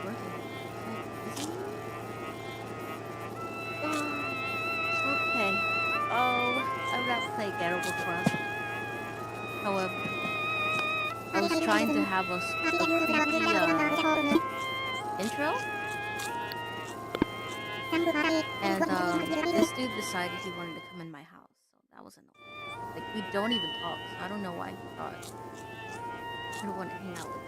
working. Is he? Okay. Oh, I'm not playing Animal Crossing. However, I was trying to have a creepy intro, and this dude decided he wanted to come in my house, so that was annoying. Like, we don't even talk, so I don't know why he thought I don't want to hang out with him.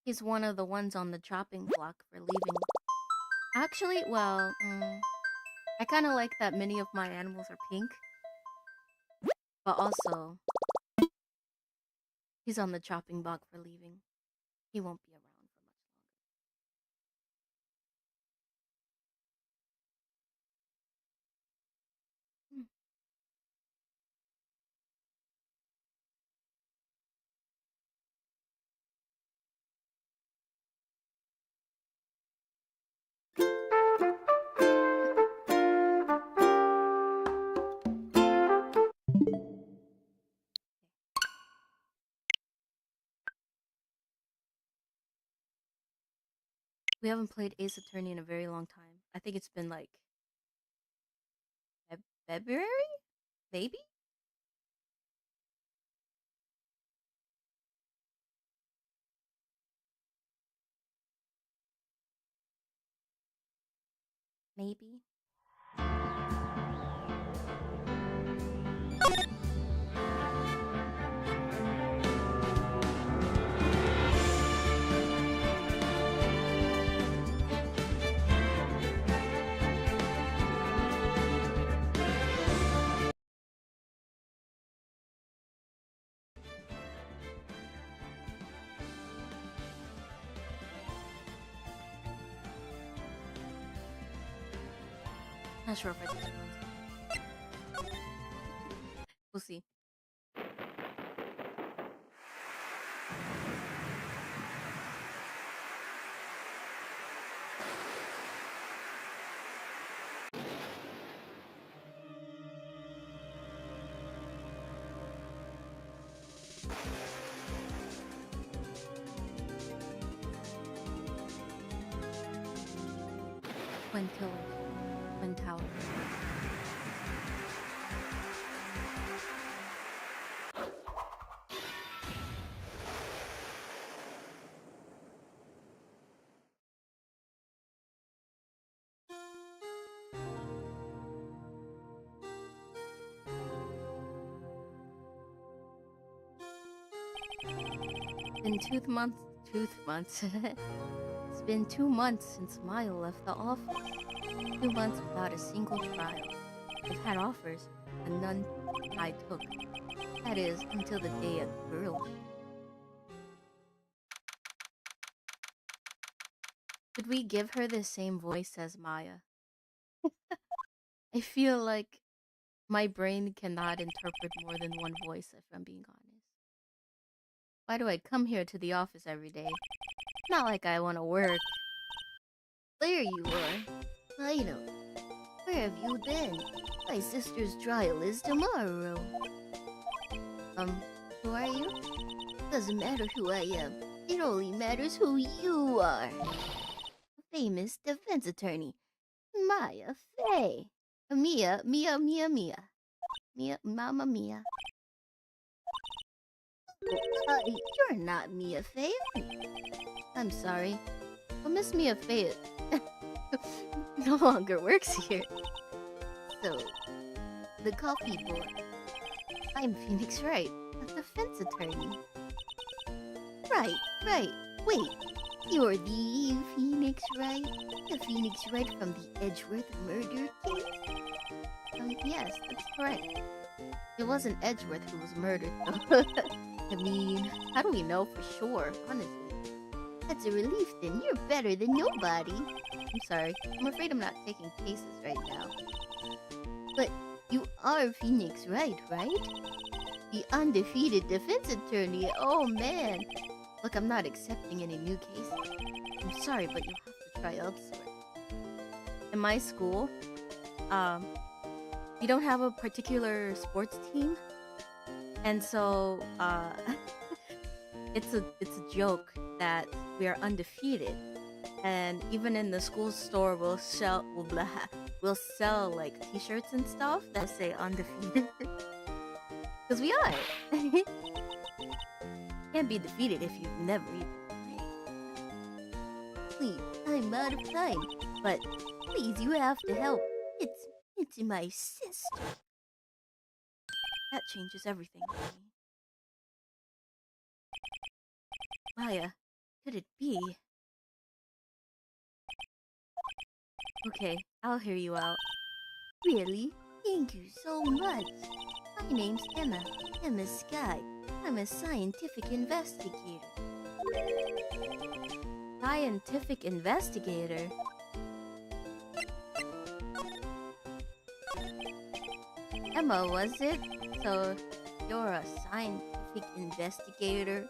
He's one of the ones on the chopping block for leaving. Actually, well, I kind of like that many of my animals are pink, but also he's on the chopping block for leaving. He won't be around for much longer. We haven't played Ace Attorney in a very long time. I think it's been like February? Maybe? Maybe. Not sure if I did. We'll see. Twin Killers. Twin Towers. Been 2 months. It's been 2 months since Maya left the office. 2 months without a single trial. I've had offers, and none I took. That is, until the day a girl. Could we give her the same voice as Maya? I feel like my brain cannot interpret more than one voice, if I'm being honest. Why do I come here to the office every day? Not like I want to work. There you are. I know. Where have you been? My sister's trial is tomorrow. Who are you? Doesn't matter who I am. It only matters who you are. Famous defense attorney, Maya Fey. Mia. Mia, Mama Mia. You're not Mia Fey. I'm sorry. But Miss Mia Fey no longer works here. So, the coffee boy. I'm Phoenix Wright, a defense attorney. Right. Wait, you're the Phoenix Wright? The Phoenix Wright from the Edgeworth murder case? Yes, that's correct. It wasn't Edgeworth who was murdered, though. I mean, how do we know for sure, honestly? That's a relief then. You're better than nobody. I'm sorry. I'm afraid I'm not taking cases right now. But you are Phoenix Wright, right? The undefeated defense attorney. Oh, man. Look, I'm not accepting any new cases. I'm sorry, but you'll have to try elsewhere. In my school, we don't have a particular sports team. And so, it's a joke that we are undefeated, and even in the school store, we'll sell like T-shirts and stuff that say undefeated, because we are. Can't be defeated if you've never even played. Please, I'm out of time, but please, you have to help. It's my sister. That changes everything for me. Maya, could it be? Okay, I'll hear you out. Really? Thank you so much. My name's Emma. Emma Sky. I'm a scientific investigator. Scientific investigator? Emma, was it? So, you're a scientific investigator?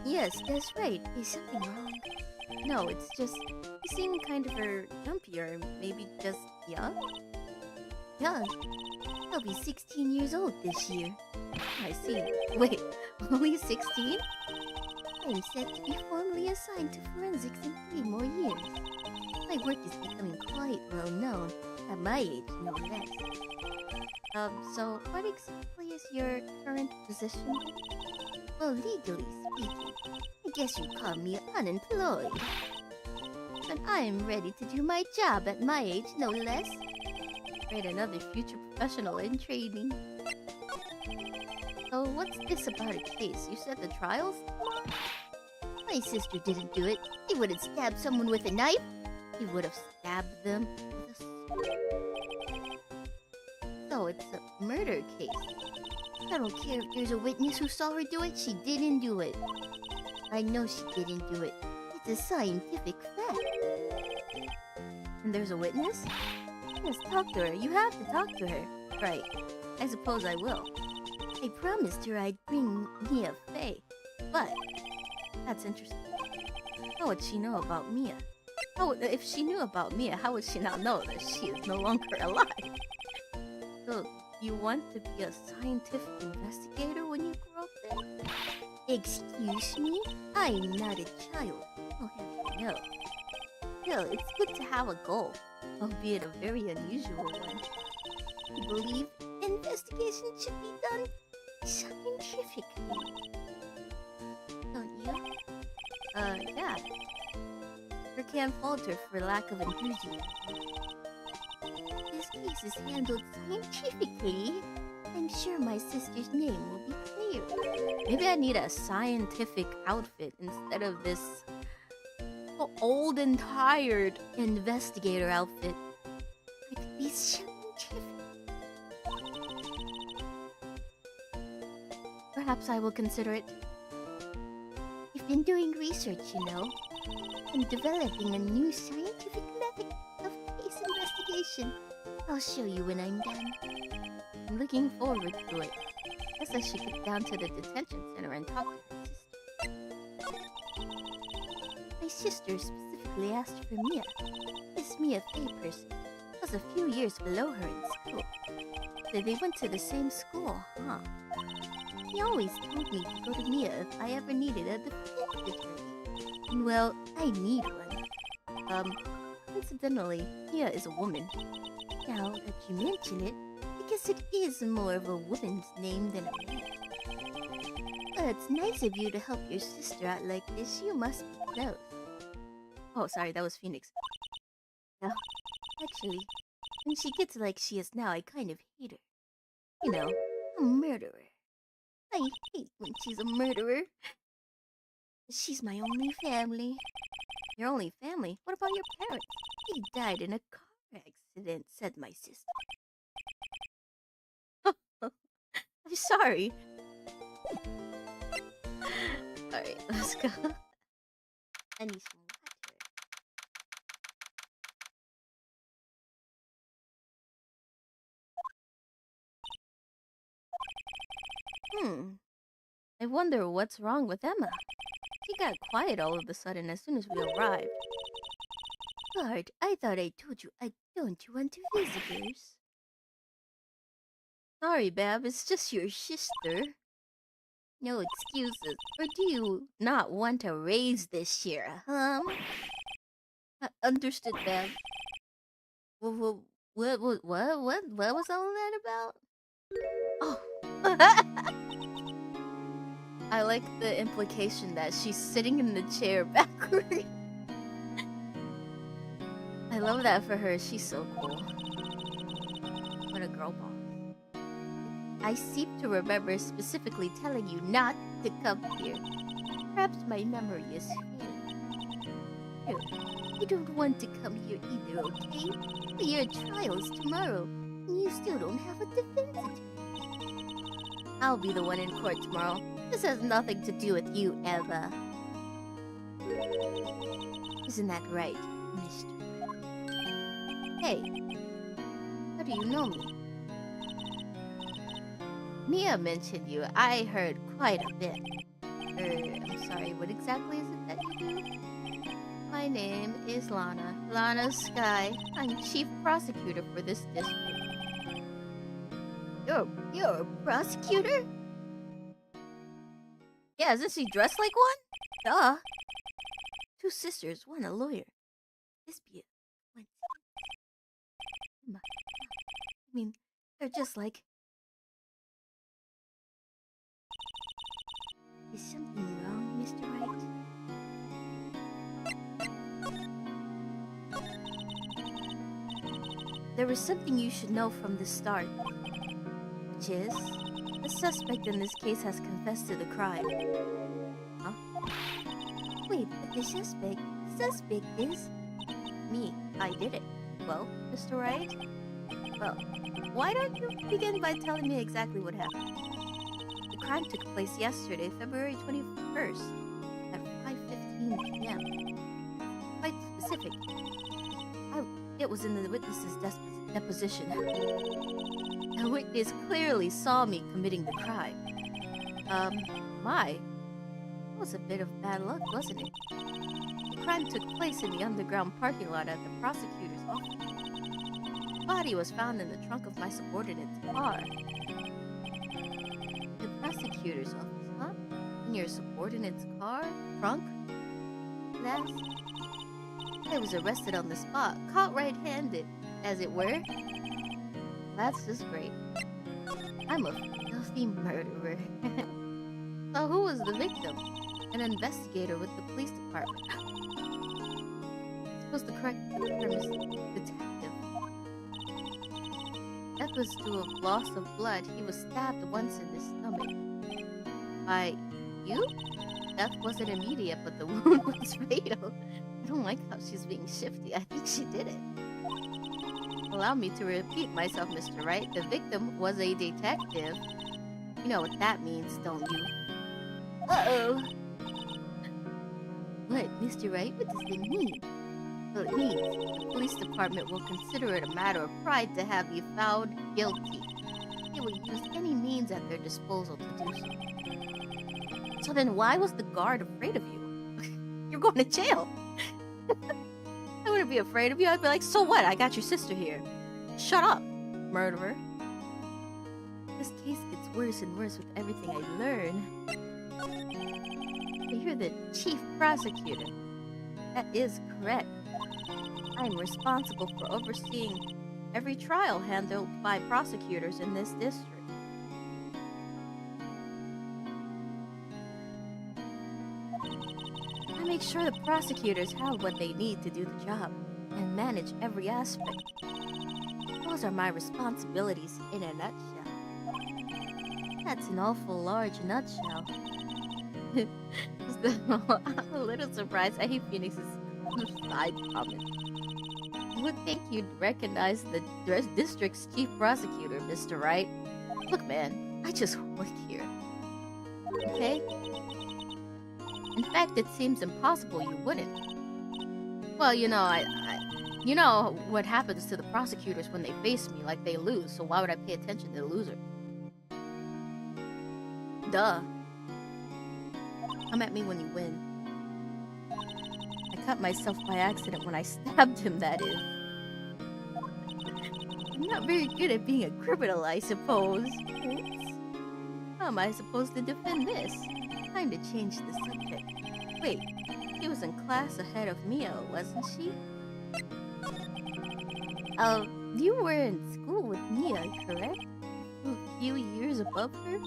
Yes, that's right. Is something wrong? No, it's just you seem kind of jumpy or maybe just young? Young? I'll be 16 years old this year. I see. Wait, only 16? I'm set to be formally assigned to forensics in 3 more years. My work is becoming quite well known, at my age, no less. So what exactly is your current position? Well, legally speaking, I guess you'd call me unemployed. But I'm ready to do my job at my age, no less. Right, another future professional in training. So what's this about a case? You said the trial's tomorrow? My sister didn't do it. He wouldn't stab someone with a knife. He would have stabbed them with a sword. So it's a murder case. I don't care if there's a witness who saw her do it. She didn't do it. I know she didn't do it. It's a scientific fact. And there's a witness? Yes, talk to her. You have to talk to her. Right. I suppose I will. I promised her I'd bring Mia Fey. But that's interesting. How would she know about Mia? If she knew about Mia, how would she not know that she is no longer alive? So, you want to be a scientific investigator when you grow up then? Excuse me? I'm not a child. Oh, heck no. Still, it's good to have a goal, albeit a very unusual one. I believe investigation should be done scientifically. Don't you? Yeah. Or can't falter for lack of enthusiasm. This case is handled scientifically. I'm sure my sister's name will be clear. Maybe I need a scientific outfit instead of this old and tired investigator outfit. I could be scientific. Perhaps I will consider it. I've been doing research, you know. I'm developing a new scientific method of case investigation. I'll show you when I'm done. I'm looking forward to it. Guess I should get down to the detention center and talk to her sister. My sister specifically asked for Mia. This Mia Fey person was a few years below her in school. So they went to the same school, huh? He always told me to go to Mia if I ever needed a defense attorney. Well, I need one. Incidentally, Mia is a woman. Now that you mention it, I guess it is more of a woman's name than a man. Well, it's nice of you to help your sister out like this. You must be close. Oh, sorry, that was Phoenix. No, actually, when she gets like she is now, I kind of hate her. You know, a murderer. I hate when she's a murderer. She's my only family. Your only family? What about your parents? They died in a car accident, said my sister. I'm sorry. Alright, let's go. I need some water. I wonder what's wrong with Emma. She got quiet all of a sudden as soon as we arrived. Guard, I thought I told you I don't want visitors. Sorry, Bab, it's just your sister. No excuses. Or do you not want a raise this year, understood, Bab. What, what was all that about? Oh. I like the implication that she's sitting in the chair backward. I love that for her. She's so cool. What a girl boss. I seem to remember specifically telling you not to come here. Perhaps my memory is failing. You don't want to come here either, okay? Your trial's tomorrow, and you still don't have a defense attorney. I'll be the one in court tomorrow. This has nothing to do with you, Eva. Isn't that right, Mr. Hey, how do you know me? Mia mentioned you. I heard quite a bit. I'm sorry, what exactly is it that you do? My name is Lana. Lana Sky. I'm chief prosecutor for this district. You're a prosecutor? Yeah, isn't she dressed like one? Duh. Two sisters, one a lawyer. This be a coincidence. I mean, they're just like... Is something wrong, Mr. Wright? There was something you should know from the start, which is, the suspect in this case has confessed to the crime. Huh? Wait, but the suspect is... Me. I did it. Well, Mr. Wright? Well, why don't you begin by telling me exactly what happened? The crime took place yesterday, February 21st, at 5:15 p.m. Quite specific. It was in the witness's deposition. The witness clearly saw me committing the crime. That was a bit of bad luck, wasn't it? The crime took place in the underground parking lot at the prosecutor's office. The body was found in the trunk of my subordinate's car. The prosecutor's office, huh? In your subordinate's car? Trunk? Last? I was arrested on the spot, caught red-handed, as it were. That's just great. I'm a filthy murderer. So who was the victim? An investigator with the police department. I suppose the correct term is detective. Death was due to loss of blood. He was stabbed once in the stomach. By you? Death wasn't immediate, but the wound was fatal. I don't like how she's being shifty. I think she did it. Allow me to repeat myself, Mr. Wright. The victim was a detective. You know what that means, don't you? Uh-oh. What, Mr. Wright? What does it mean? Well, it means the police department will consider it a matter of pride to have you found guilty. They will use any means at their disposal to do so. So then why was the guard afraid of you? You're going to jail. I wouldn't be afraid of you. I'd be like, so what? I got your sister here. Shut up, murderer. This case gets worse and worse with everything I learn. You're the chief prosecutor. That is correct. I'm responsible for overseeing every trial handled by prosecutors in this district. I make sure the prosecutors have what they need to do the job and manage every aspect. Those are my responsibilities in a nutshell. That's an awful large nutshell. I'm a little surprised at Phoenix's side comment. I would think you'd recognize the district's chief prosecutor, Mr. Wright. Look, man, I just work here. Okay? In fact, it seems impossible you wouldn't. Well, you know, you know what happens to the prosecutors when they face me, like they lose, so why would I pay attention to the loser? Duh. Come at me when you win. I cut myself by accident when I stabbed him, that is. I'm not very good at being a criminal, I suppose. Oops. How am I supposed to defend this? Time to change the subject. Wait, she was in class ahead of Mia, wasn't she? You were in school with Mia, correct? A few years above her?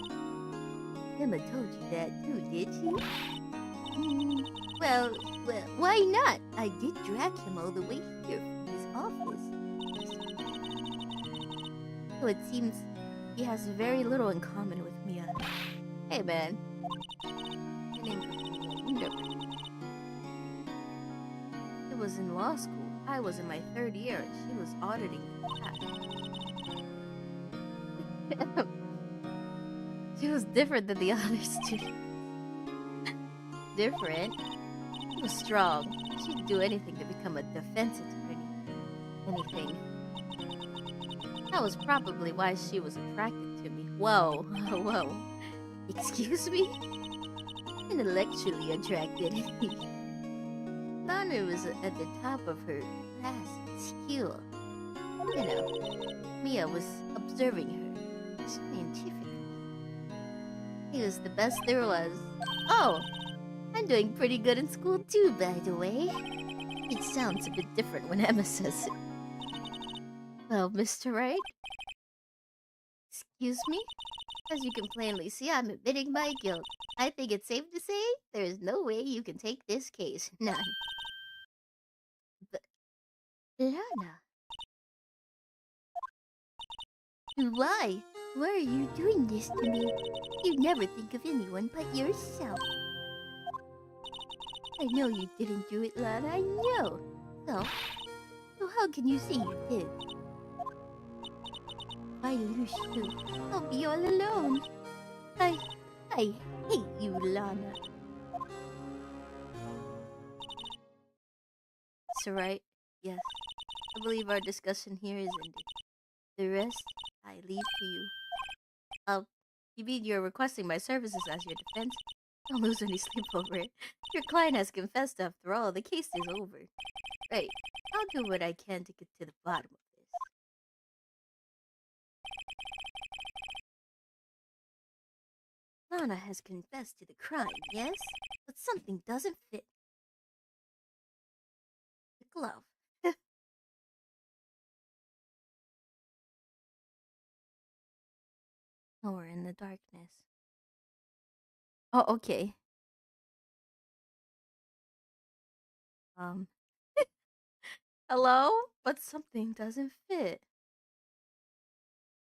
Emma told you that too, did she? Well, why not? I did drag him all the way here from his office. So it seems he has very little in common with Mia. Hey man, my name's Mia. She was in law school. I was in my 3rd year and she was auditing the class. She was different than the other students. Different? She was strong. She'd do anything to become a defense attorney. Anything. That was probably why she was attracted to me. Whoa, whoa. Excuse me? Intellectually attracted. Lana was at the top of her class in skill. You know, Mia was observing her scientifically. He was the best there was. Oh, I'm doing pretty good in school too, by the way. It sounds a bit different when Emma says it. Well, Mr. Wright? Excuse me? As you can plainly see, I'm admitting my guilt. I think it's safe to say there is no way you can take this case. None. But, Lana. Why? Why are you doing this to me? You'd never think of anyone but yourself. I know you didn't do it, Lana. I know. So how can you say you did? If I lose you, I'll be all alone. I hate you, Lana. It's alright. Yes. I believe our discussion here is ended. The rest, I leave to you. You mean you're requesting my services as your defense? Don't lose any sleep over it. Your client has confessed after all. The case is over. Right. I'll do what I can to get to the bottom of this. Lana has confessed to the crime, yes? But something doesn't fit. The glove. Oh, we're in the darkness. Oh, okay. Hello? But something doesn't fit.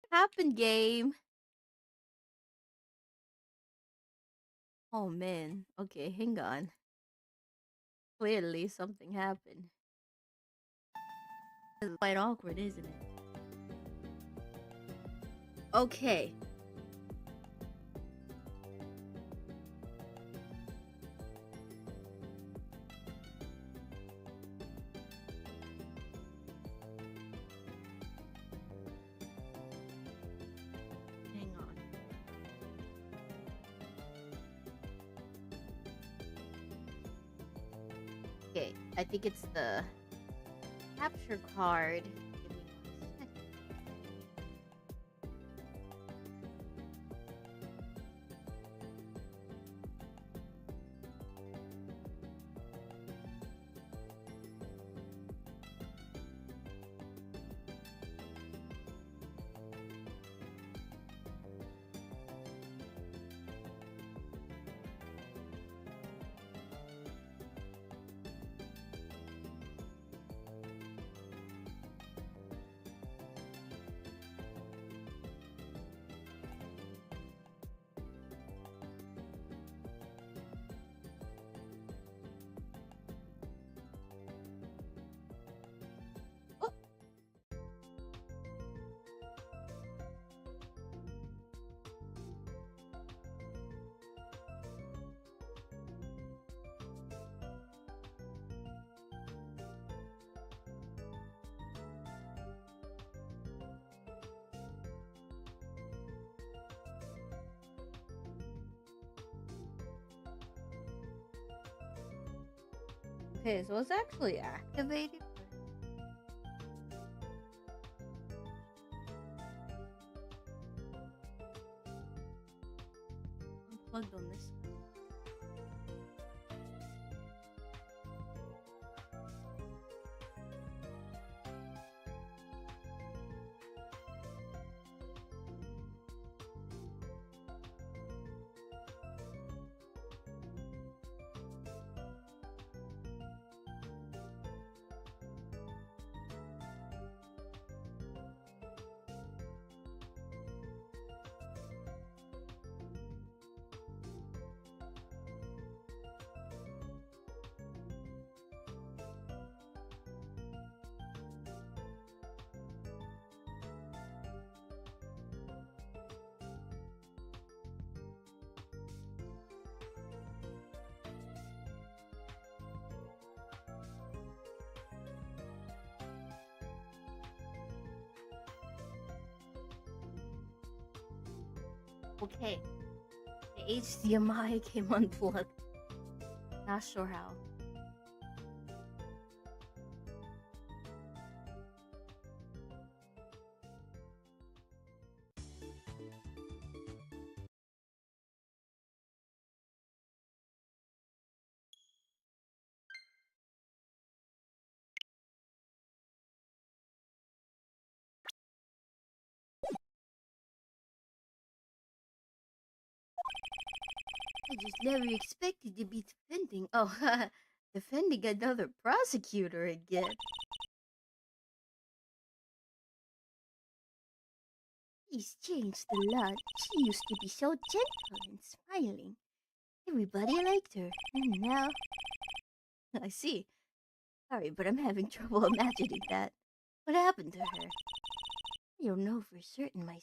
What happened, game? Oh, man. Okay, hang on. Clearly, something happened. It's quite awkward, isn't it? Okay. Hang on. Okay, I think it's the capture card. Give me 1 second. Oh, okay, so it's actually activated. plugged on this. Okay. The HDMI came unplugged. Not sure how. I just never expected to be defending. Oh, defending another prosecutor again. He's changed a lot. She used to be so gentle and smiling. Everybody liked her. And now. I see. Sorry, but I'm having trouble imagining that. What happened to her? I don't know for certain myself.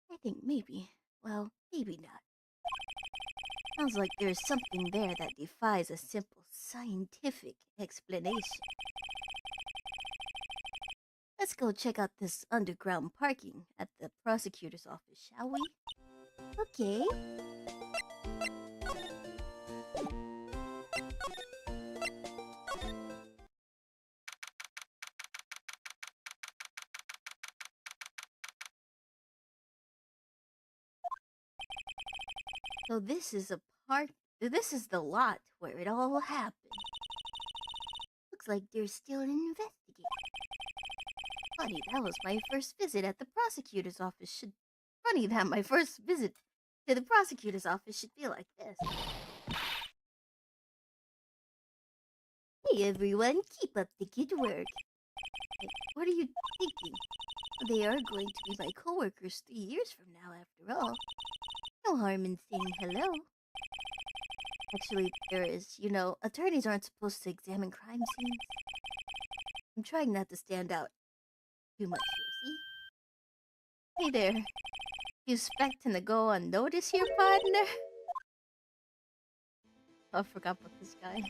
I think maybe. Well, maybe not. Sounds like there's something there that defies a simple scientific explanation. Let's go check out this underground parking at the prosecutor's office, shall we? Okay. So this is the lot where it all happened. Looks like there's still an investigator. Funny, that was my first visit at the prosecutor's office. Funny that my first visit to the prosecutor's office should feel like this. Hey everyone, keep up the good work. Hey, what are you thinking? They are going to be my coworkers 3 years from now, after all. No harm in saying hello. Actually, there is. You know, attorneys aren't supposed to examine crime scenes. I'm trying not to stand out too much here, see? Hey there. You expecting to go unnoticed here, partner? I forgot about this guy.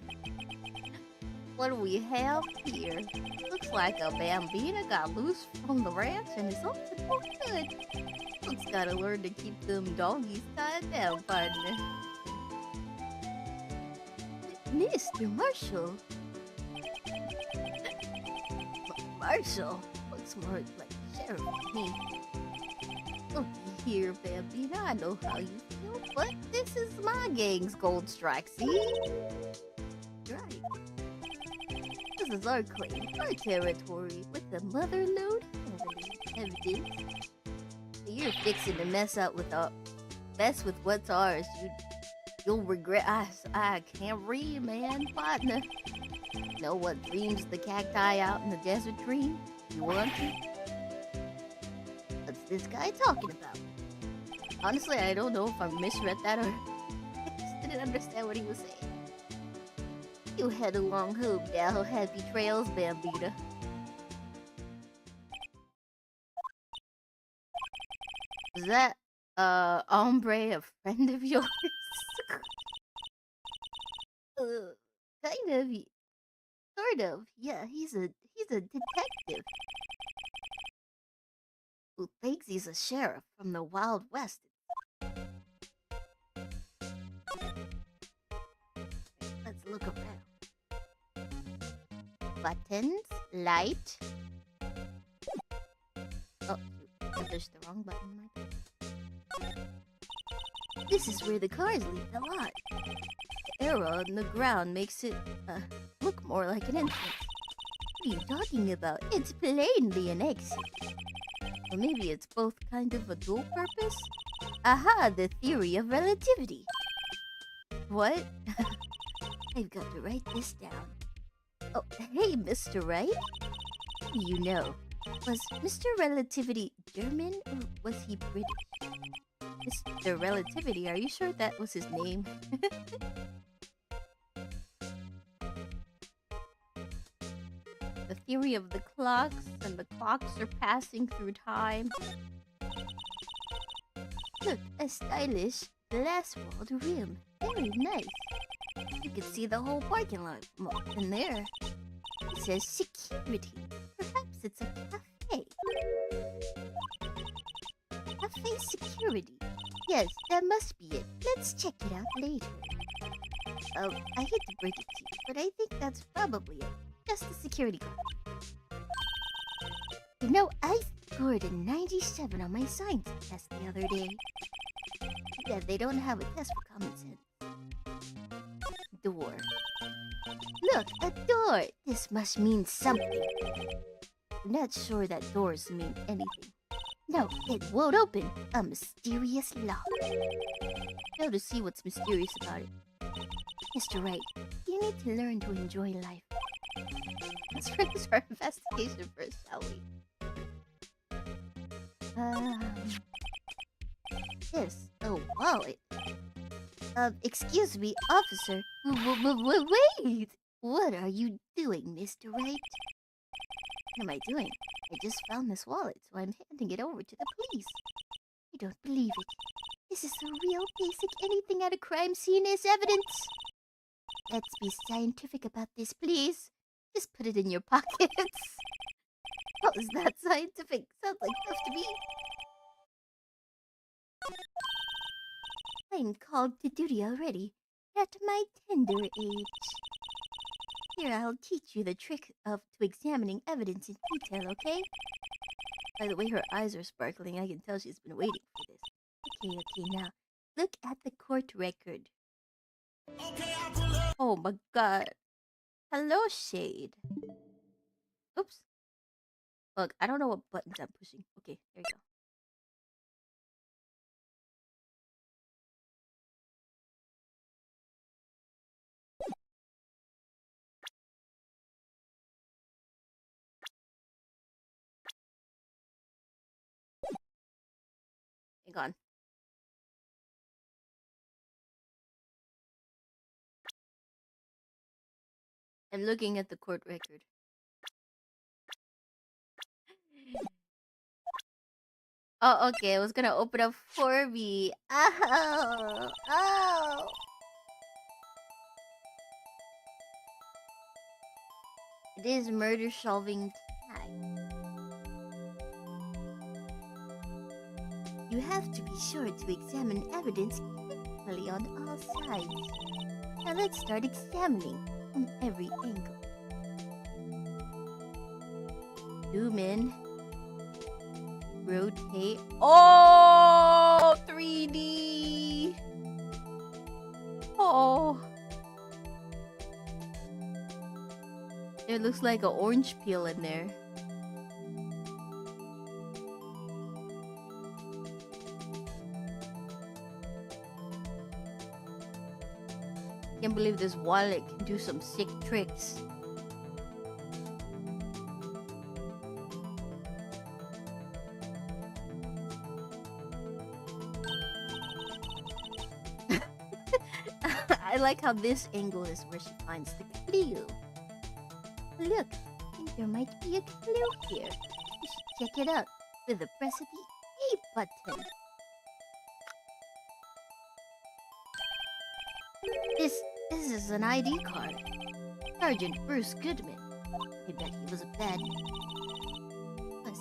What do we have here? Looks like a bambina got loose from the ranch and is up to no good. Folks gotta learn to keep them doggies tied down, partner. Mr. Marshall. Marshall? Looks more like sheriff to me. Look here, Bambina, I know how you feel, but this is my gang's gold strike, see? Right. This is our claim, our territory, with the mother lode evidence. You're fixing to mess with what's ours. You'll regret. I can't read, man, partner. Know what dreams the cacti out in the desert dream? You want to? What's this guy talking about? Honestly, I don't know if I misread that or I just didn't understand what he was saying. You head along home now. Happy trails, Bambina. Is that, hombre a friend of yours? Kind of. Sort of. Yeah, he's a detective. Who thinks he's a sheriff from the Wild West. Let's look around. Buttons, light. Oh, I pushed the wrong button. This is where the cars leave the lot. The arrow on the ground makes it, look more like an entrance. What are you talking about? It's plainly an exit. Or maybe it's both kind of a dual purpose? Aha, the theory of relativity. What? I've got to write this down. Oh, hey, Mr. Wright. What do you know? Was Mr. Relativity German or was he British? Mr. Relativity, are you sure that was his name? The theory of the clocks, and the clocks are passing through time. Look, a stylish glass-walled rim. Very nice. You can see the whole parking lot in there. It says security. Perhaps it's a cafe. Cafe security. Yes, that must be it. Let's check it out later. Oh, I hate to break it to you, but I think that's probably it. Just the security guard. You know, I scored a 97 on my science test the other day. Yeah, they don't have a test for common sense. Door. Look, a door! This must mean something. I'm not sure that doors mean anything. No, it won't open. A mysterious lock. Now to see what's mysterious about it. Mr. Wright, you need to learn to enjoy life. Let's finish our investigation first, shall we? Yes, a wallet. Excuse me, officer. Wait! What are you doing, Mr. Wright? What am I doing? I just found this wallet, so I'm handing it over to the police. I don't believe it. This is the real basic anything at a crime scene is evidence. Let's be scientific about this, please. Just put it in your pockets. How is that scientific? Sounds like stuff to me. I'm called to duty already, at my tender age. Here, I'll teach you the trick of to examining evidence in detail, okay? By the way, her eyes are sparkling. I can tell she's been waiting for this. Okay, now, look at the court record. Oh my god. Hello, Shade. Oops. Look, I don't know what buttons I'm pushing. Okay, there you go. Hang on. I'm looking at the court record. Oh, okay. I was gonna open up for me. Oh, oh. It is murder solving time. You have to be sure to examine evidence carefully on all sides. Now let's start examining from every angle. Zoom in. Rotate. Oh, 3D. Oh. It looks like an orange peel in there. Can't believe this wallet can do some sick tricks. I like how this angle is where she finds the clue. Look, I think there might be a clue here. We should check it out with the press of the A button. This is an ID card. Sergeant Bruce Goodman. I bet he was a bad.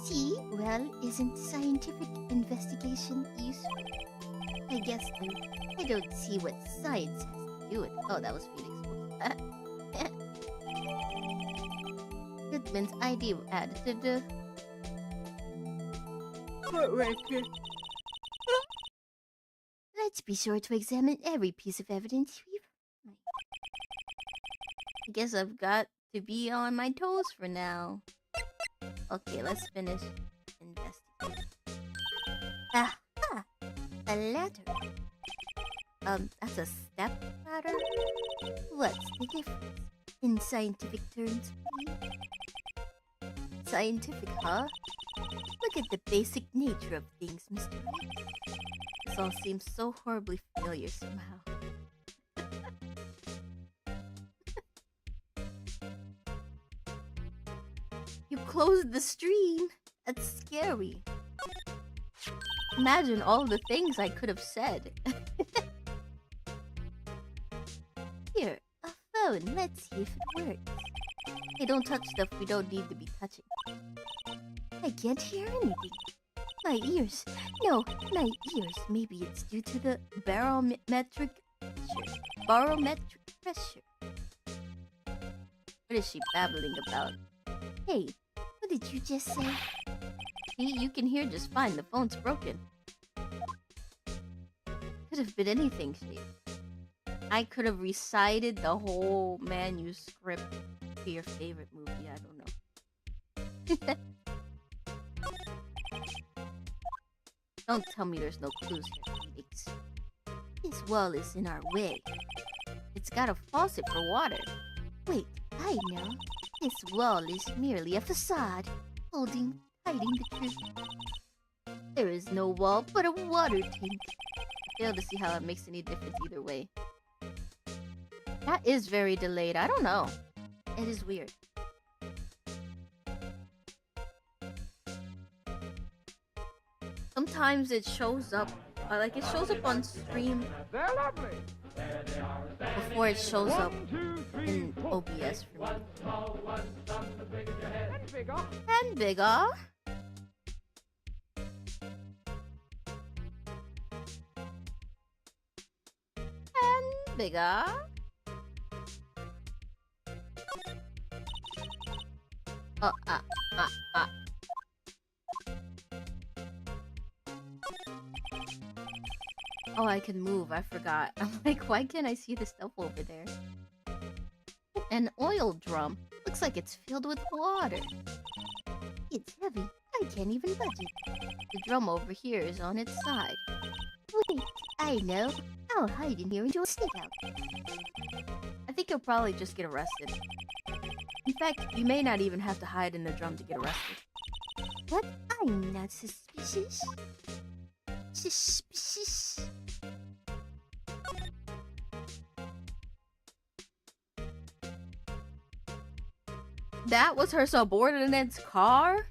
See? Well, isn't scientific investigation useful? I guess I don't see what science has to do with it. Oh, that was Phoenix. Goodman's ID were added to the court record. Let's be sure to examine every piece of evidence we find. I guess I've got to be on my toes for now. Okay, let's finish investigating. Aha! A ladder. That's a step ladder? What's the difference? In scientific terms, please? Scientific, huh? Look at the basic nature of things, Mr. Wright. This all seems so horribly familiar somehow. You closed the stream? That's scary. Imagine all the things I could have said. Here, a phone. Let's see if it works. Hey, don't touch stuff we don't need to be touching. I can't hear anything. My ears. No, my ears. Maybe it's due to the barometric pressure. Barometric pressure. What is she babbling about? Hey, what did you just say? See, you can hear just fine. The phone's broken. Could have been anything, Shade. I could have recited the whole manuscript to your favorite movie. I don't know. Don't tell me there's no clues here, Phoenix. This wall is in our way. It's got a faucet for water. Wait, I know. This wall is merely a facade, hiding the truth. There is no wall but a water tank. I fail to see how it makes any difference either way. That is very delayed. I don't know. It is weird. Sometimes it shows up, like it shows up on stream before it shows up in OBS for me. And bigger. And bigger. Oh, I can move. I forgot. I'm like, why can't I see the stuff over there? An oil drum. Looks like it's filled with water. It's heavy. I can't even budge it. The drum over here is on its side. Wait, I know. I'll hide in here and do a sneak out. I think you'll probably just get arrested. In fact, you may not even have to hide in the drum to get arrested. What? I'm not suspicious. Suspicious. That was her subordinate's car?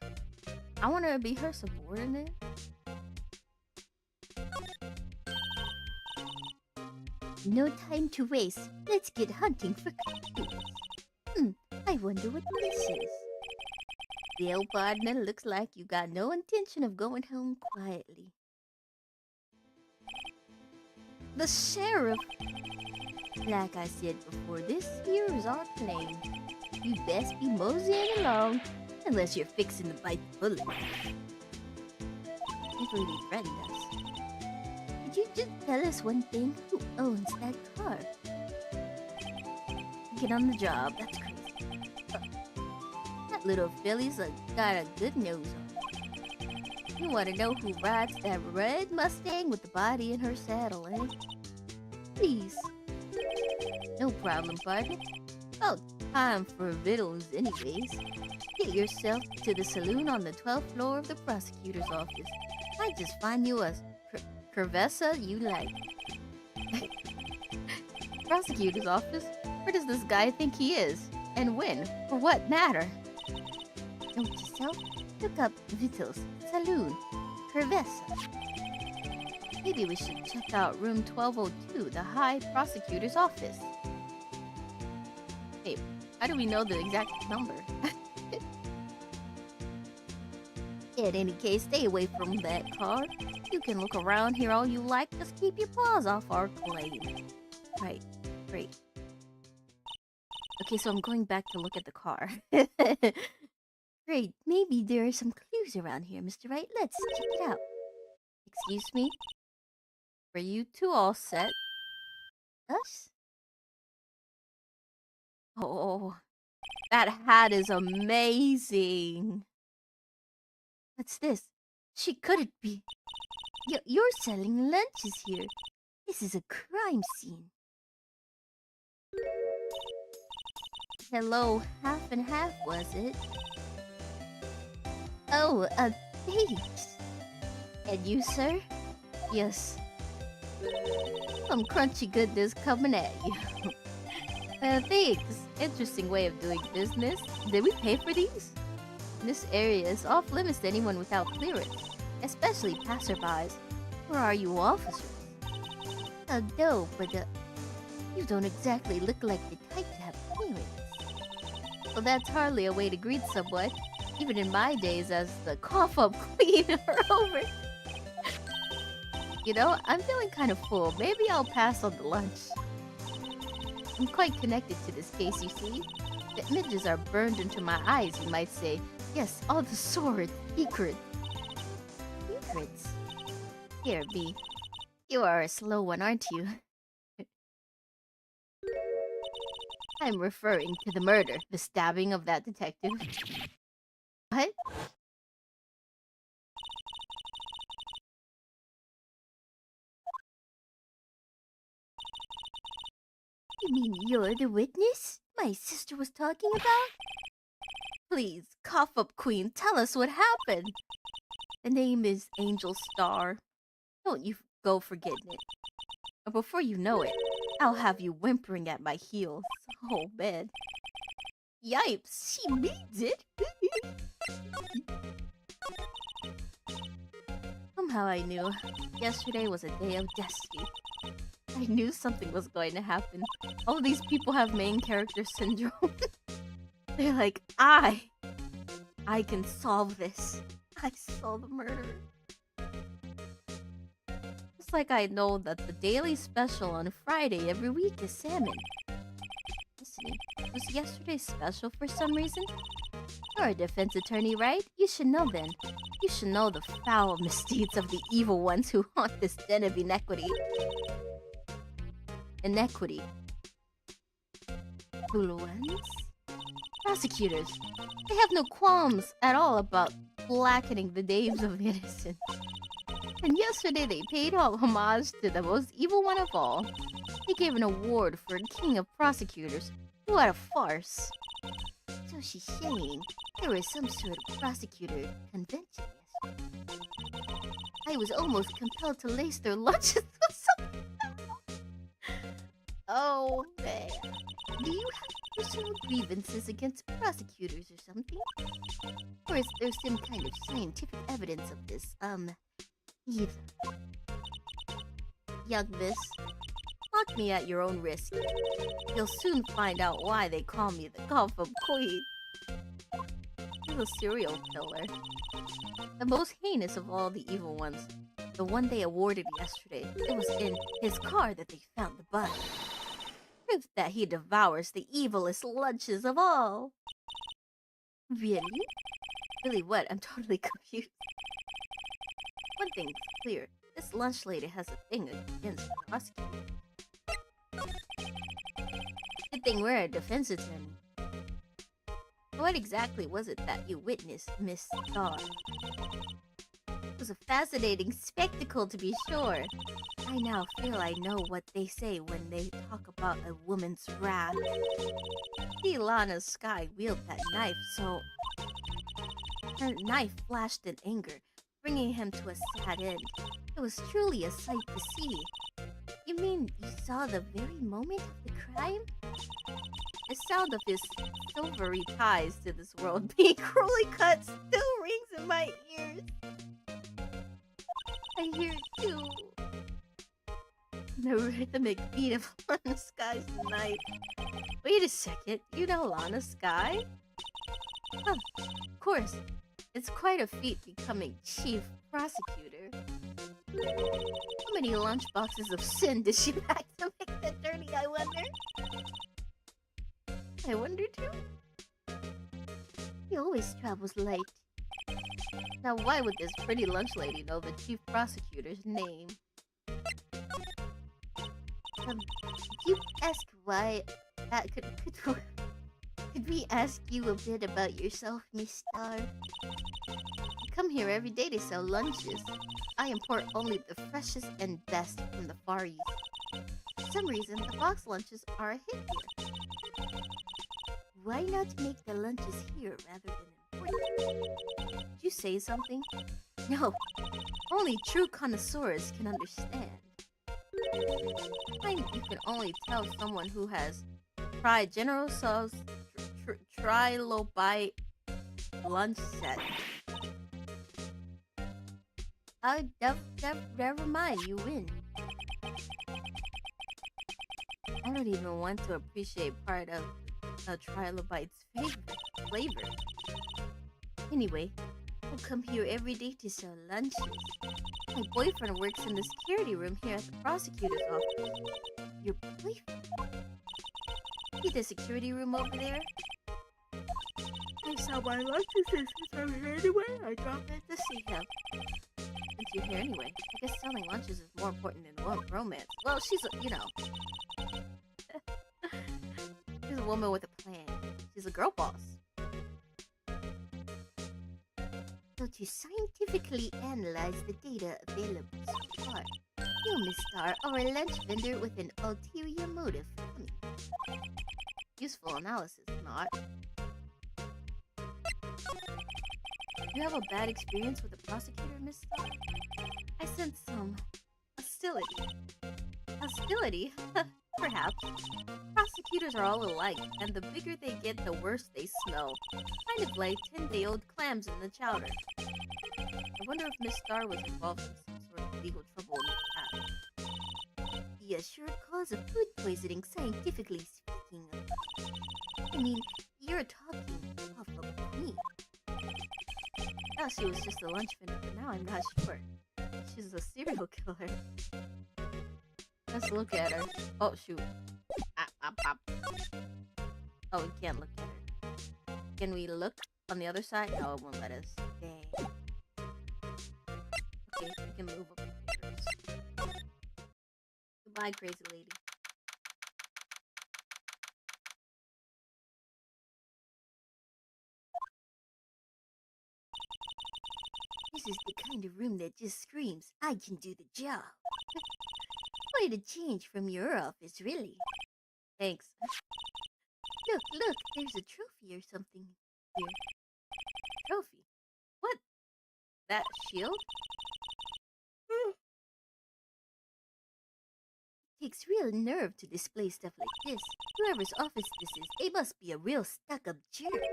I want to be her subordinate. No time to waste. Let's get hunting for clues. I wonder what this is. Well, partner, looks like you got no intention of going home quietly. The sheriff! Like I said before, this here is our plane. You best be moseying along, unless you're fixing to bite the bullet. If really threatened us. Could you just tell us one thing? Who owns that car? Get on the job, that's crazy. That little filly's got a good nose on. You want to know who rides that red Mustang with the body in her saddle, eh? Please. No problem, partner. About time for vittles anyways. Get yourself to the saloon on the 12th floor of the prosecutor's office. I just find you a cerveza you like. Prosecutor's office? Where does this guy think he is? And when? For what matter? Note to self, look up Vittles, Saloon, Cerveza. Maybe we should check out room 1202, the High Prosecutor's office. Hey, how do we know the exact number? In any case, stay away from that car. You can look around here all you like, just keep your paws off our claim. Right, great. Okay, so I'm going back to look at the car. Great, maybe there are some clues around here, Mr. Wright. Let's check it out. Excuse me? for you two, all set. Us? Oh, that hat is amazing. What's this? She couldn't be. You're selling lunches here. This is a crime scene. Hello, half and half, was it? Oh, thanks. And you, sir? Yes. Some crunchy goodness coming at you. Thanks. Interesting way of doing business. Did we pay for these? This area is off limits to anyone without clearance, especially passerbys. Or are you officers? No, but you don't exactly look like the type to have clearance. Well, that's hardly a way to greet someone, even in my days as the cough-up queen are over. You know, I'm feeling kind of full. Maybe I'll pass on the lunch. I'm quite connected to this case, you see. The images are burned into my eyes, you might say. Yes, all the sordid secrets. Secrets? Here, B. You are a slow one, aren't you? I'm referring to the murder, the stabbing of that detective. What? You mean you're the witness my sister was talking about? Please, cough up queen, tell us what happened. The name is Angel Star. Don't you go forgetting it. Or before you know it, I'll have you whimpering at my heels. Oh, man. Yipes, she means it. Somehow I knew. Yesterday was a day of destiny. I knew something was going to happen. All these people have main character syndrome. They're like, I can solve this. I saw the murder. It's like I know that the daily special on Friday every week is salmon. Listening, was yesterday's special for some reason? You're a defense attorney, right? You should know then. You should know the foul misdeeds of the evil ones who haunt this den of inequity. Inequity. Evil ones? Prosecutors. They have no qualms at all about blackening the names of the innocent. And yesterday they paid all homage to the most evil one of all. They gave an award for King of Prosecutors. What a farce. So she's saying there was some sort of prosecutor convention yesterday. I was almost compelled to lace their lunches with something. Oh, man. Do you have personal grievances against prosecutors or something? Or is there some kind of scientific evidence of this, either? Young miss, lock me at your own risk. You'll soon find out why they call me the Cough-Up Queen. He's a serial killer. The most heinous of all the evil ones. The one they awarded yesterday. It was in his car that they found the body. Proof that he devours the evilest lunches of all. Really? Really what? I'm totally confused. One thing's clear. This lunch lady has a thing against prosecutors. Good thing we're a defense attorney. What exactly was it that you witnessed, Miss Star? It was a fascinating spectacle, to be sure. I now feel I know what they say when they talk about a woman's wrath. See Lana Sky wield that knife, so her knife flashed in anger, bringing him to a sad end. It was truly a sight to see. You mean you saw the very moment of the crime? The sound of his silvery ties to this world being cruelly cut still rings in my ears. I hear it too. The rhythmic beat of Lana Sky's knife. Wait a second, you know Lana Sky? Oh, of course. It's quite a feat becoming chief prosecutor. How many lunchboxes of sin did she pack to make that journey, I wonder? I wonder too. He always travels late. Now why would this pretty lunch lady know the chief prosecutor's name? Could you ask why? Could we ask you a bit about yourself, Miss Star? I come here every day to sell lunches. I import only the freshest and best from the Far East. For some reason, the box lunches are a hit here. Why not make the lunches here rather than importing? Did you say something? No, only true connoisseurs can understand. You can only tell someone who has tried General Tso's trilobite lunch set. Never mind, you win. I don't even want to appreciate part of a trilobite's flavor. Anyway, I'll come here every day to sell lunches. My boyfriend works in the security room here at the prosecutor's office. Your boyfriend? See the security room over there? I sell my lunches since I'm here anyway. I dropped it to see him. Since you're here anyway, I guess selling lunches is more important than romance. Well, she's a, she's a woman with a plan. She's a girl boss. So to scientifically analyze the data available so far, you, Miss Star, are a lunch vendor with an ulterior motive. Useful analysis, not. You have a bad experience with the prosecutor, Miss Star? I sense some hostility. Hostility? Perhaps. Prosecutors are all alike, and the bigger they get, the worse they smell. Kind of like 10-day-old clams in the chowder. I wonder if Miss Star was involved in some sort of legal trouble in the past. The assured cause of food poisoning, scientifically speaking. I mean, you're talking off of me. I thought she was just a lunch vendor, but now I'm not sure. She's a serial killer. Let's look at her. Oh, shoot. Oh, we can't look at her. Can we look on the other side? No, it won't let us. Dang. Okay, we can move up here. Goodbye, crazy lady. This is the kind of room that just screams, I can do the job. Quite a change from your office, really. Thanks. Look, there's a trophy or something here. Trophy? What? That shield? Takes real nerve to display stuff like this. Whoever's office this is, they must be a real stuck-up jerk.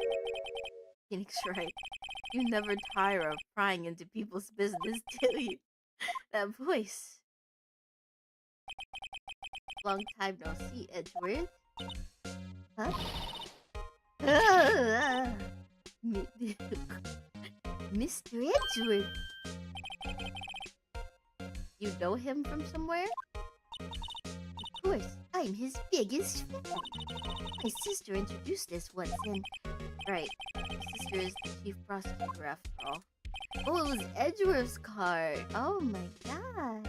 Phoenix, right? You never tire of prying into people's business, do you? That voice. Long time no see, Edgeworth. Huh? Mr. Edgeworth. You know him from somewhere? Of course, I'm his biggest fan. My sister introduced us once and... Right, my sister is the chief prosecutor after all. Oh, it was Edgeworth's card. Oh my god.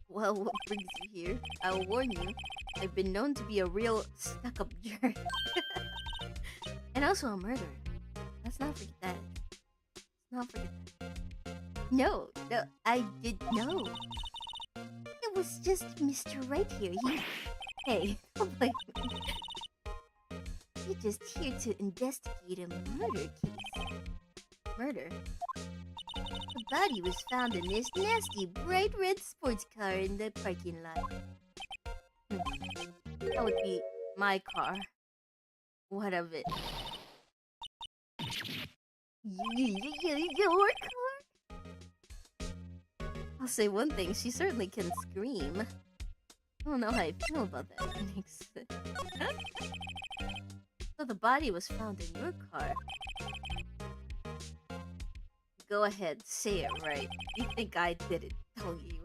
Well, what brings you here? I'll warn you, I've been known to be a real stuck-up jerk. And also a murderer. Let's not forget that. Let's not forget that. No, I did know. It was just Mr. Right here. Hey, don't blame me. You're just here to investigate a murder case. Murder? The body was found in this nasty bright red sports car in the parking lot. That would be my car. What of it? Your car? I'll say one thing, she certainly can scream. I don't know how I feel about that, Phoenix. So the body was found in your car. Go ahead, say it right. You think I did it, don't you?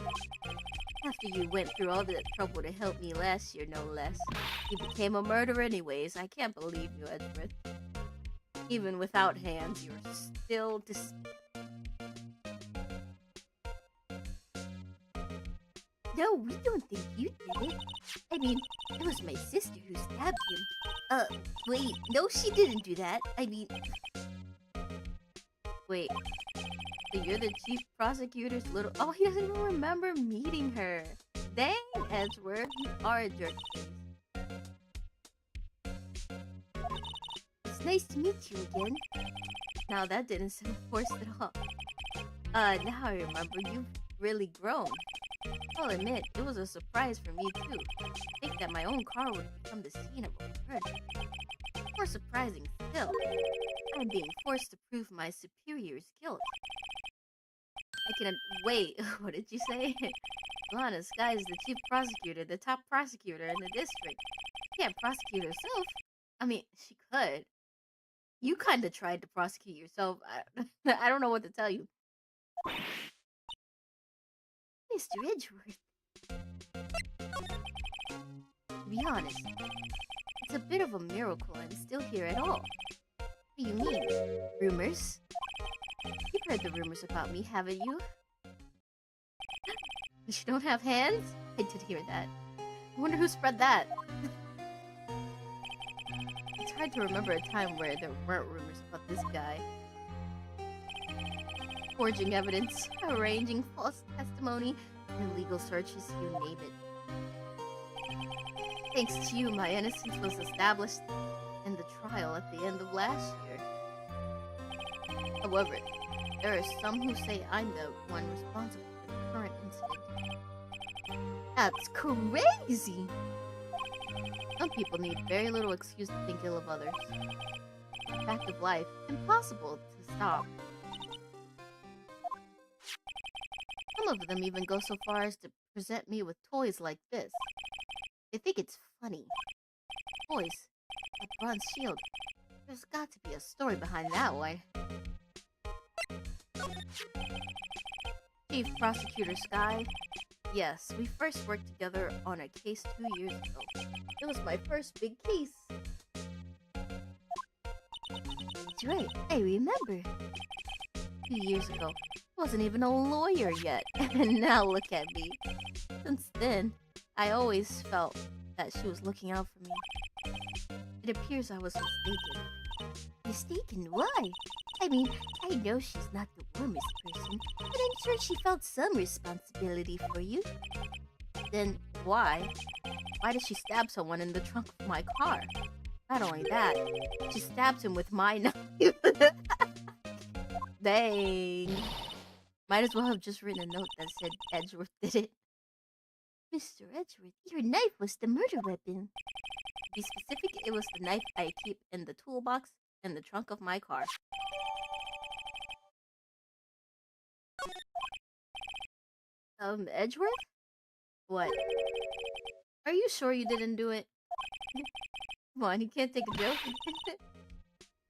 After you went through all that trouble to help me last year, no less. You became a murderer anyways. I can't believe you, Edgeworth. Even without hands, you're still No, we don't think you did it. I mean, it was my sister who stabbed him. Wait, no, she didn't do that. I mean... Wait, so you're the chief prosecutor's little... Oh, he doesn't even remember meeting her. Dang, Edgeworth, you are a jerk face. It's nice to meet you again. Now that didn't sound forced at all. Now I remember, you've really grown. I'll admit, it was a surprise for me too. To think that my own car would become the scene of a murder. More surprising still, I'm being forced to prove my superior's guilt. I can... Wait, what did you say? Lana Sky is the chief prosecutor, the top prosecutor in the district. She can't prosecute herself. I mean, she could. You kind of tried to prosecute yourself. I don't know what to tell you. Mr. Edgeworth. To be honest, it's a bit of a miracle I'm still here at all. What do you mean? Rumors? You've heard the rumors about me, haven't you? You don't have hands? I did hear that. I wonder who spread that. It's hard to remember a time where there weren't rumors about this guy. Forging evidence, arranging false testimony, illegal searches, you name it. Thanks to you, my innocence was established in the trial at the end of last year. However, there are some who say I'm the one responsible for the current incident. That's crazy! Some people need very little excuse to think ill of others. Fact of life, impossible to stop. Some of them even go so far as to present me with toys like this. They think it's funny. Toys. A bronze shield. There's got to be a story behind that one. Chief Prosecutor Sky. Yes, we first worked together on a case 2 years ago. It was my first big case. That's right, I remember. 2 years ago, I wasn't even a lawyer yet, and now look at me. Since then, I always felt that she was looking out for me. It appears I was mistaken. Mistaken? Why? I mean, I know she's not the warmest person, but I'm sure she felt some responsibility for you. Then why? Why did she stab someone in the trunk of my car? Not only that, she stabbed him with my knife. Dang. Might as well have just written a note that said Edgeworth did it. Mr. Edgeworth, your knife was the murder weapon. To be specific, it was the knife I keep in the toolbox in the trunk of my car. Edgeworth? What? Are you sure you didn't do it? Come on, you can't take a joke.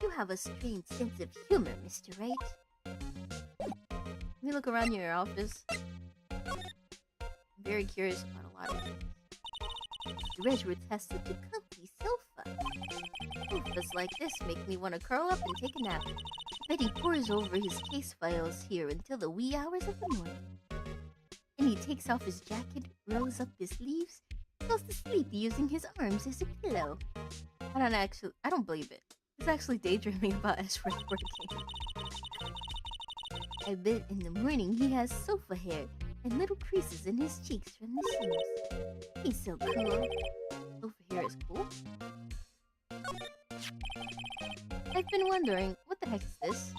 You have a strange sense of humor, Mr. Wright. Let me look around your office. I'm very curious about a lot of things. Mr. Edgeworth has such a comfy sofa. Sofas like this make me want to curl up and take a nap. I bet he pores over his case files here until the wee hours of the morning. And he takes off his jacket, rolls up his sleeves, goes to sleep using his arms as a pillow. I don't believe it. He's actually daydreaming about Edgeworth working. I bet in the morning he has sofa hair and little creases in his cheeks from the shoes. He's so cool. Sofa hair is cool? I've been wondering, what the heck is this?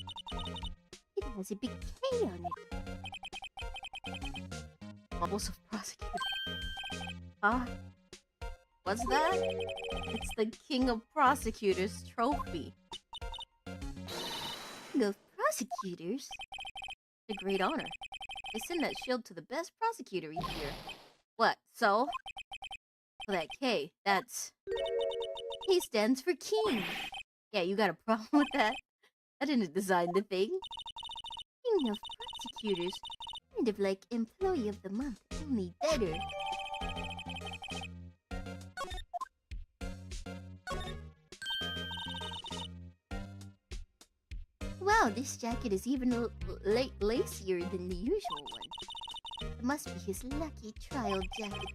It has a big K on it. Bubbles of prosecutor. Huh? What's that? It's the King of Prosecutors trophy. King of Prosecutors? A great honor. They send that shield to the best prosecutor each year. What, so? Well, that K, that's... K stands for King. Yeah, you got a problem with that? I didn't design the thing. King of Prosecutors. Kind of like Employee of the Month, only better. Wow, this jacket is even lacier than the usual one. It must be his lucky trial jacket.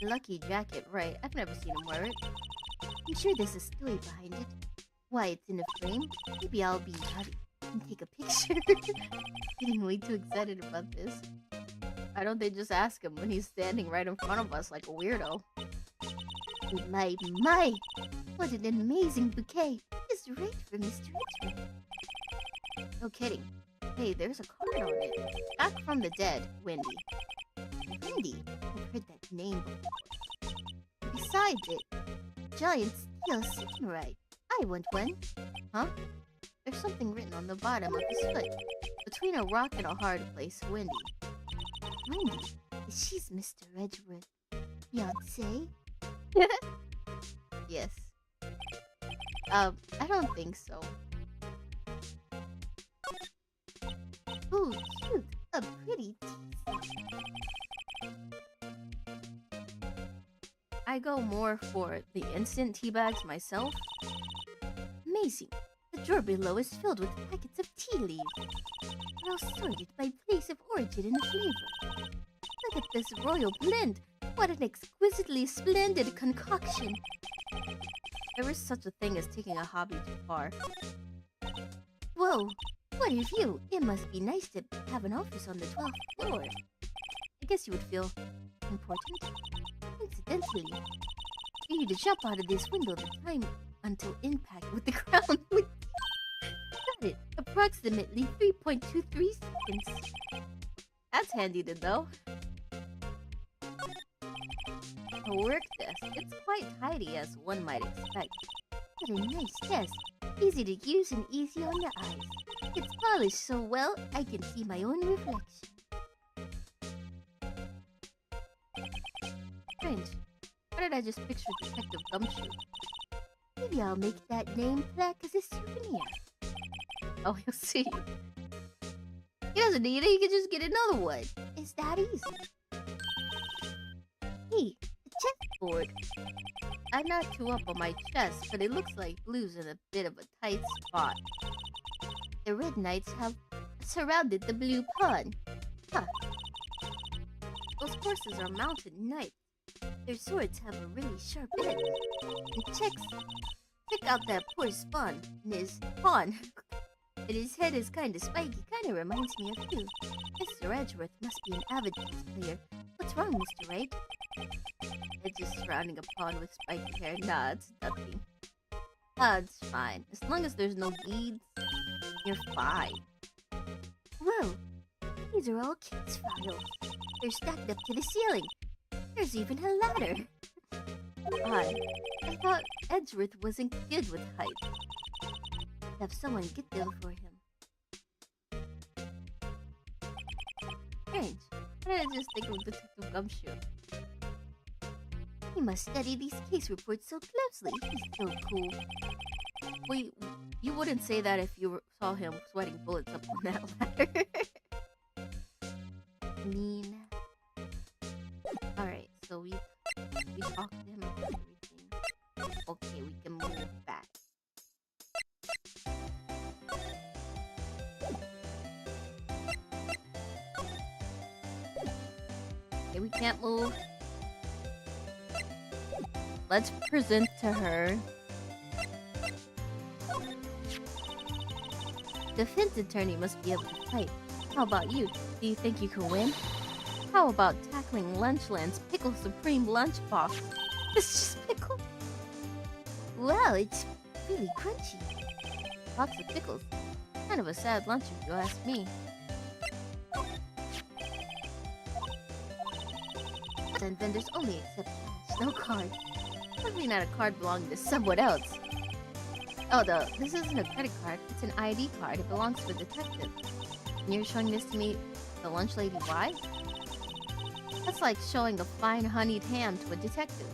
Lucky jacket, right? I've never seen him wear it. I'm sure there's a story behind it. Why it's in a frame? Maybe I'll be happy and take a picture. Getting way too excited about this. Why don't they just ask him when he's standing right in front of us like a weirdo? My! What an amazing bouquet! Just right for Mr. Richmond. No kidding. Hey, there's a card on it. Back from the dead, Wendy. Wendy? I've heard that name before. Besides it, giant steel samurai. I want one. Huh? There's something written on the bottom of his foot. Between a rock and a hard place, Wendy. Wendy? She's Mr. Edgeworth. Fiancé? Yes. I don't think so. Ooh, cute. A pretty tea. I go more for the instant tea bags myself. Amazing. The drawer below is filled with packets of tea leaves. They're all sorted by place of origin and flavor. Look at this royal blend. What an exquisitely splendid concoction. There is such a thing as taking a hobby too far. Whoa, what of you? It must be nice to have an office on the 12th floor. I guess you would feel important. Incidentally, for you to jump out of this window, the time until impact with the ground would... Got it! Approximately 3.23 seconds. That's handy to know. A work desk. It's quite tidy as one might expect. What a nice desk. Easy to use and easy on the eyes. It's polished so well, I can see my own reflection. Strange. Why did I just picture Detective Gumshoe? Maybe I'll make that name plaque as a souvenir. Oh, he'll see. He doesn't need it, he can just get another one. It's that easy. Hey, the chessboard. I'm not too up on my chess, but it looks like blue's in a bit of a tight spot. The red knights have surrounded the blue pawn. Huh. Those horses are mounted knights. Their swords have a really sharp edge. And check out that poor spawn in his pawn. And his head is kinda spiky, kinda reminds me of you. Mr. Edgeworth must be an avid chess player. What's wrong, Mr. Wright? It's just surrounding a pawn with spiky hair. Nah, it's nothing. Ah, it's fine. As long as there's no beads, you're fine. Whoa! These are all kids' files. They're stacked up to the ceiling. There's even a ladder. Odd. I thought Edgeworth wasn't good with height. Have someone get them for him. Strange. Why did I just think of Detective Gumshoe? He must study these case reports so closely. He's so cool. Wait, you wouldn't say that if you saw him sweating bullets up on that ladder. Mean. Alright, so we talked to him about everything. Okay, we can move back. Okay, we can't move. Let's present to her. Defense attorney must be able to fight. How about you? Do you think you can win? How about tackling Lunchland's Pickle Supreme Lunchbox? It's just pickle. Wow, it's really crunchy. Box of pickles. Kind of a sad lunch if you ask me. And vendors only accept cash, no card. Probably not a card belonging to someone else. Oh, this isn't a credit card. It's an ID card. It belongs to a detective. And you're showing this to me, the lunch lady, why? That's like showing a fine honeyed ham to a detective.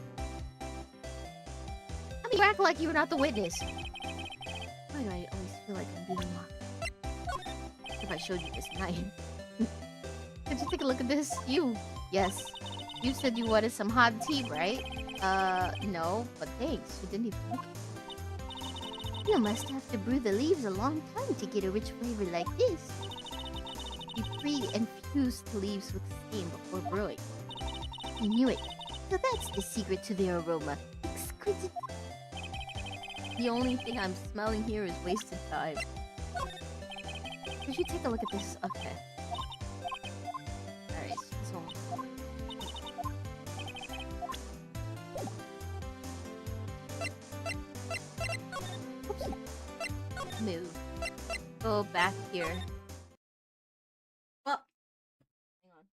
I mean, you act like you're not the witness. Why do I always feel like I'm being mocked? If I showed you this knife. Could you take a look at this? You. Yes. You said you wanted some hot tea, right? No, but thanks. You didn't even look. You must have to brew the leaves a long time to get a rich flavor like this. You pre-infuse infused leaves with steam before brewing. I knew it. So that's the secret to their aroma. Exquisite. The only thing I'm smelling here is wasted time. Could you take a look at this? Okay. Alright, so this one. Oops. Move. Go back here. Oh! Hang on.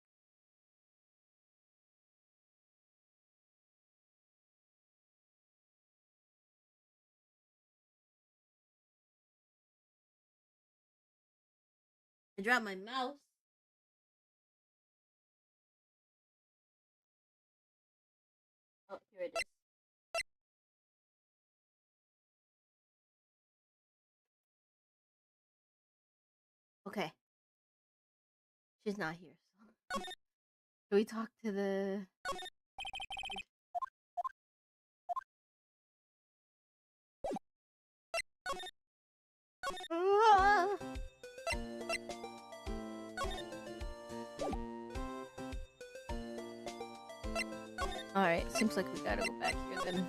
I dropped my mouse. Oh, here it is. Okay. She's not here. So. Can we talk to the... Alright, seems like we gotta go back here then.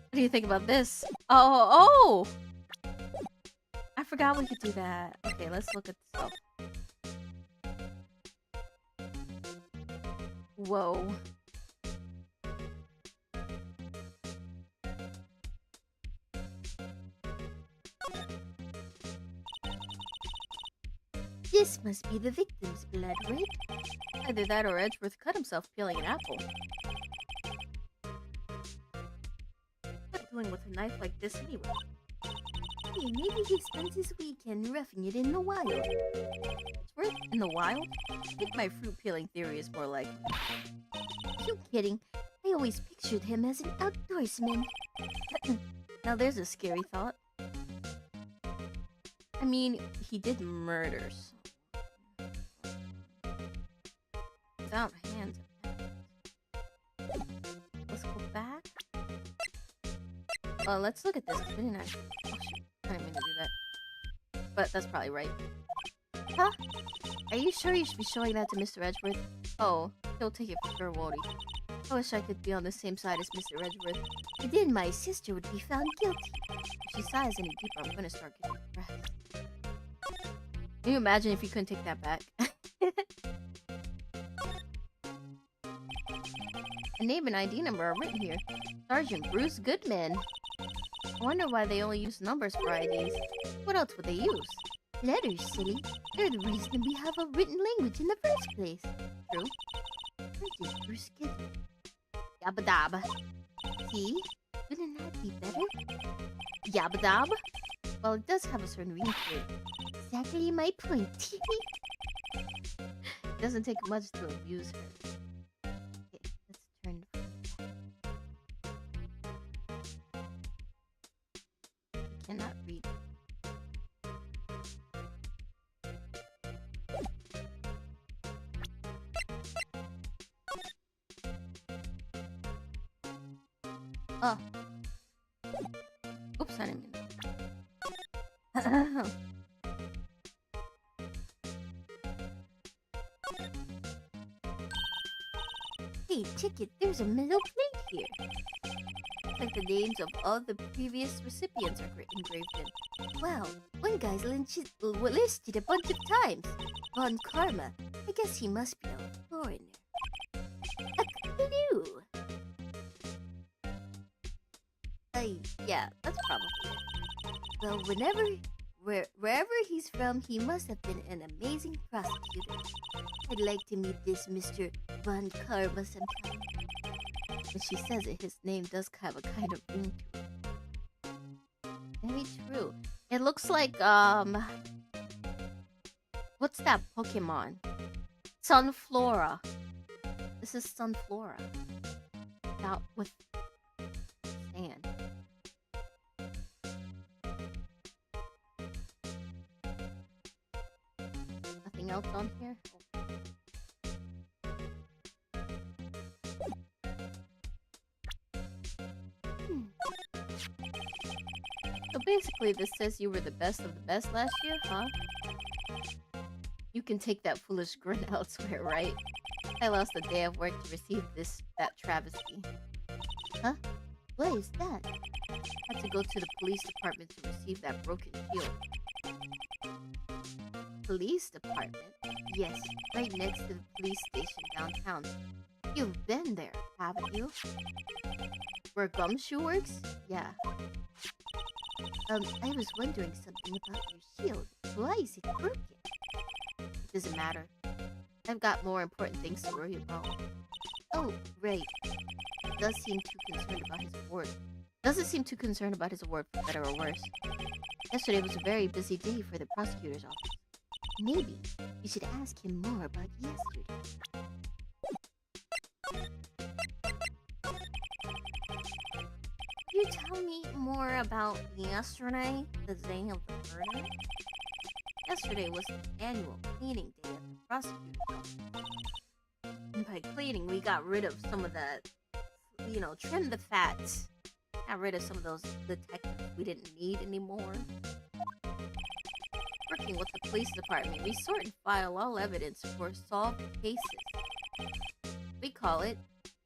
What do you think about this? Oh! I forgot we could do that. Okay, let's look at stuff. Whoa. This must be the victim's blood, right? Either that or Edgeworth cut himself peeling an apple. What doing with a knife like this anyway? Hey, maybe he spends his weekend roughing it in the wild. Edgeworth? In the wild? I think my fruit peeling theory is more likely. You kidding? I always pictured him as an outdoorsman. Now there's a scary thought. I mean, he did murders. Without hands. Let's go back. Let's look at this. We didn't actually... Oh, shit. I didn't mean to do that. But that's probably right. Huh? Are you sure you should be showing that to Mr. Edgeworth? Oh, he'll take it for sure, won't he? I wish I could be on the same side as Mr. Edgeworth. But then my sister would be found guilty. If she sighs any deeper, I'm gonna start getting depressed. Can you imagine if you couldn't take that back? A name and ID number are written here. Sergeant Bruce Goodman. I wonder why they only use numbers for IDs. What else would they use? Letters, silly. They're the reason we have a written language in the first place. True. Sergeant Bruce Goodman. Yabba dabba. See? Wouldn't that be better? Yabba dabba? Well, it does have a certain ring to it. Exactly my point. It doesn't take much to abuse her. Okay, let's turn. I cannot read. Oh. Oops, I didn't mean that. Hey, check it. There's a metal plate here. Looks like the names of all the previous recipients are engraved in. Wow, one guy's listed a bunch of times. Von Karma. I guess he must be a foreigner. A clue. Yeah, that's probably it. Well, wherever he's from, he must have been an amazing prosecutor. I'd like to meet this Mr. Von Karma sometime. When she says it, his name does have a kind of ring to it. Very true. It looks like, what's that Pokemon? Sunflora. This is Sunflora. Out with sand. Nothing else on here? Oh. basically this says you were the best of the best last year, huh? You can take that foolish grin elsewhere, right? I lost a day of work to receive that travesty. Huh? What is that? Had to go to the police department to receive that broken shield. Police department? Yes, right next to the police station downtown. You've been there, haven't you? Where Gumshoe works? Yeah. I was wondering something about your shield. Why is it broken? It doesn't matter. I've got more important things to worry about. Oh, right. Doesn't seem too concerned about his award for better or worse. Yesterday was a very busy day for the prosecutor's office. Maybe you should ask him more about yesterday. Could you tell me more about yesterday, the day of the murder? Yesterday was the annual cleaning day at the prosecutor's office. And by cleaning, we got rid of some of the, trimmed the fat. Got rid of some of those detectives we didn't need anymore. Working with the police department, we sort and file all evidence for solved cases. We call it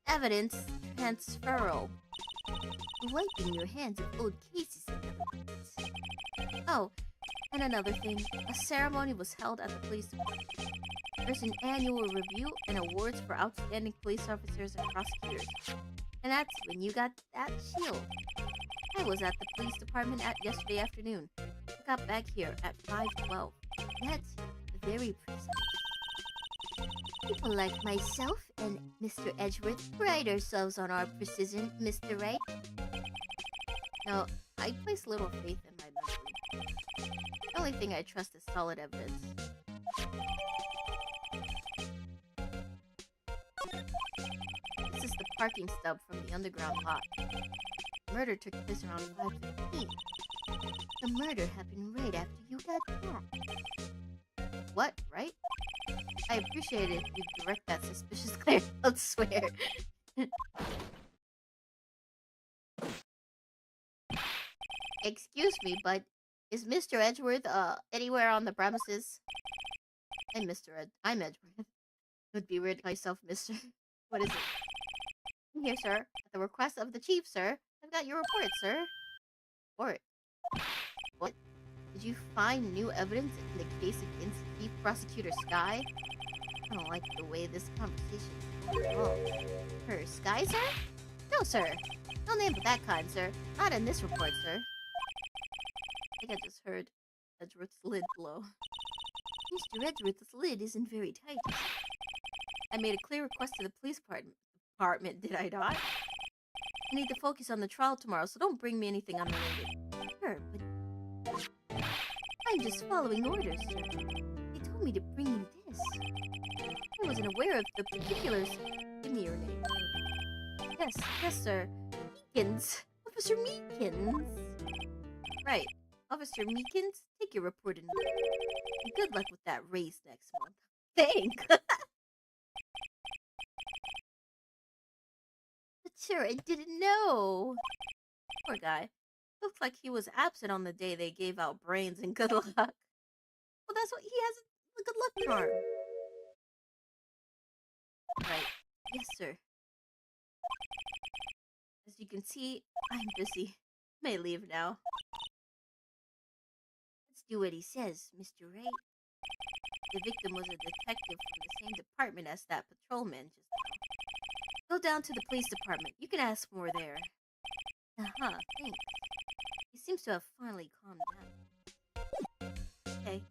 evidence transferal. Wiping your hands of old cases, in other words. Oh, and another thing, a ceremony was held at the police department. There's an annual review and awards for outstanding police officers and prosecutors. And that's when you got that shield. I was at the police department yesterday afternoon. I got back here at 5:12. That's very precise. People like myself and Mr. Edgeworth pride ourselves on our precision, Mr. Wright. No, I place little faith in my memory. The only thing I trust is solid evidence. This is the parking stub from the underground lot. The murder took place around 5:15. The murder happened right after you got back. What, right? I appreciate it if you direct that suspicious glare elsewhere. Excuse me, but is Mr. Edgeworth anywhere on the premises? I'm Edgeworth. It would be weird to call yourself Mr. What is it? I'm here, sir. At the request of the chief, sir. I've got your report, sir. Report? What? Did you find new evidence in the case against Chief Prosecutor Sky? I don't like the way this conversation. Oh. Her Sky, sir? No, sir. No name of that kind, sir. Not in this report, sir. I think I just heard Edgeworth's lid blow. Mr. Edgeworth's lid isn't very tight. I made a clear request to the police department, did I not? I need to focus on the trial tomorrow, so don't bring me anything unrelated. Sure, but I'm just following orders, sir. They told me to bring you this. I wasn't aware of the particulars. Give me your name. Yes, sir. Meekins. Officer Meekins. Right. Officer Meekins, take your report and good luck with that raise next month. Thanks. But sure, I didn't know. Poor guy. Looks like he was absent on the day they gave out brains and good luck. Well, that's what he has a good luck charm. Right. Yes, sir. As you can see, I'm busy. May leave now. Let's do what he says, Mr. Wright. The victim was a detective from the same department as that patrolman just now. Go down to the police department. You can ask more there. Uh-huh, thanks. He seems to have finally calmed down. Okay.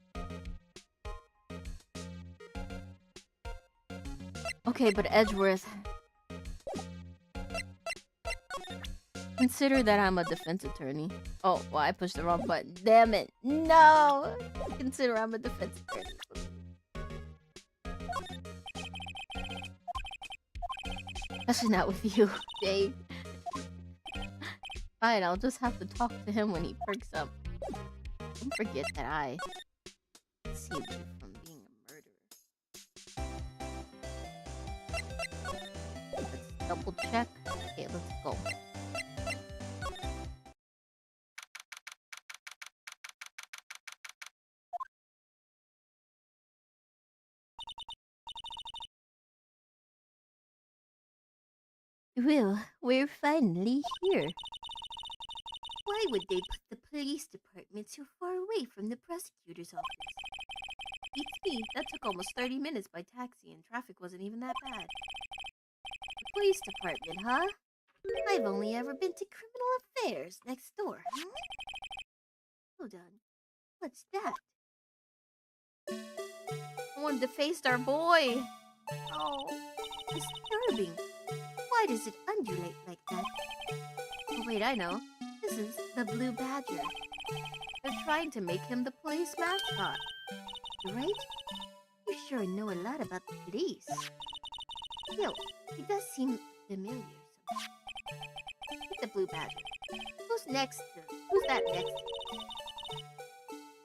Okay, but Edgeworth, consider that I'm a defense attorney. Oh, well, I pushed the wrong button. Damn it. No! Consider I'm a defense attorney. Especially not with you, Jade. Fine, I'll just have to talk to him when he perks up. Don't forget that I saved you from being a murderer. Let's double check. Okay, let's go. Well, we're finally here. Why would they put the police department so far away from the prosecutor's office? Beats me. That took almost 30 minutes by taxi and traffic wasn't even that bad. The police department, huh? I've only ever been to criminal affairs next door. Huh? Hold on. What's that? Someone defaced our boy. Oh, disturbing. Why does it undulate like that? Oh, wait, I know. This is the Blue Badger. They're trying to make him the police mascot. Right? You sure know a lot about the police. Still, he does seem familiar somehow. It's the Blue Badger. Who's that next?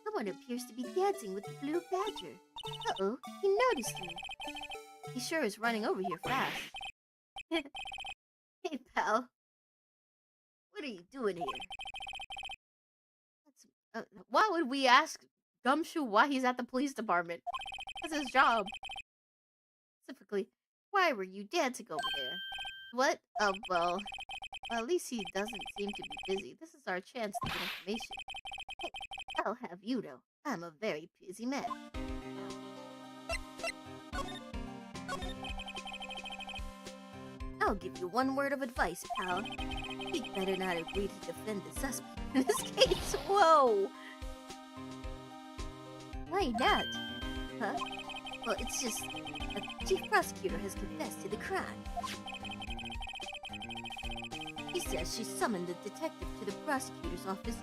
Someone appears to be dancing with the Blue Badger. Uh-oh, he noticed me. He sure is running over here fast. Hey, pal. What are you doing here? Why would we ask Gumshoe why he's at the police department? That's his job. Specifically, why were you dancing over there? What? Oh, well, at least he doesn't seem to be busy. This is our chance to get information. Hey, I'll have you know, I'm a very busy man. I'll give you one word of advice, pal. You'd better not agree to defend the suspect in this case. Whoa! Why not? Huh? Well, it's just the chief prosecutor has confessed to the crime. He says she summoned the detective to the prosecutor's office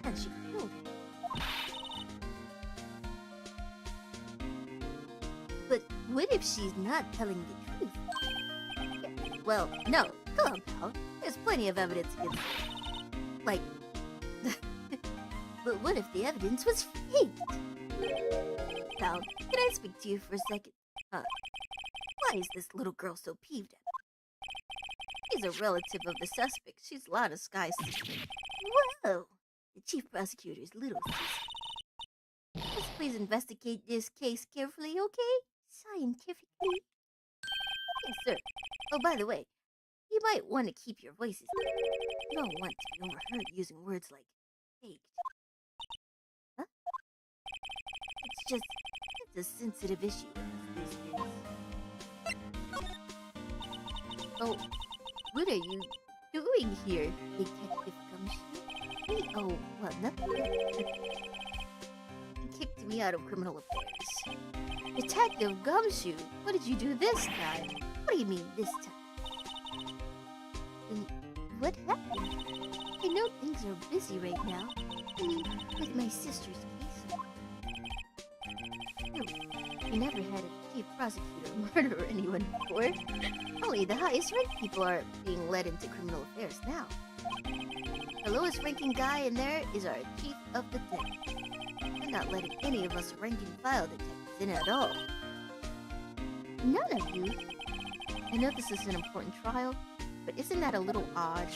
and she killed him. But what if she's not telling the truth? Well, no. Come on, pal. There's plenty of evidence against her. Like... But what if the evidence was faked? Pal, can I speak to you for a second? Why is this little girl so peeved at me? She's a relative of the suspect. She's Lana Sky's sister. Whoa! The chief prosecutor's little sister. Let's please investigate this case carefully, okay? Scientifically. Yes, sir. Oh, by the way, you might want to keep your voices down. You don't want to be overheard using words like faked. Huh? It's a sensitive issue these days. Oh, what are you doing here, Detective Gumshoe? Oh, well, nothing. You kicked me out of criminal affairs. Detective Gumshoe, what did you do this time? What do you mean, this time? And what happened? I know things are busy right now. I mean, with my sister's case. We never had a chief prosecutor murder anyone before. Only the highest ranked people are being led into criminal affairs now. The lowest ranking guy in there is our chief of detectives. They're not letting any of us rank and file detectives in at all. None of you? I know this is an important trial, but isn't that a little odd?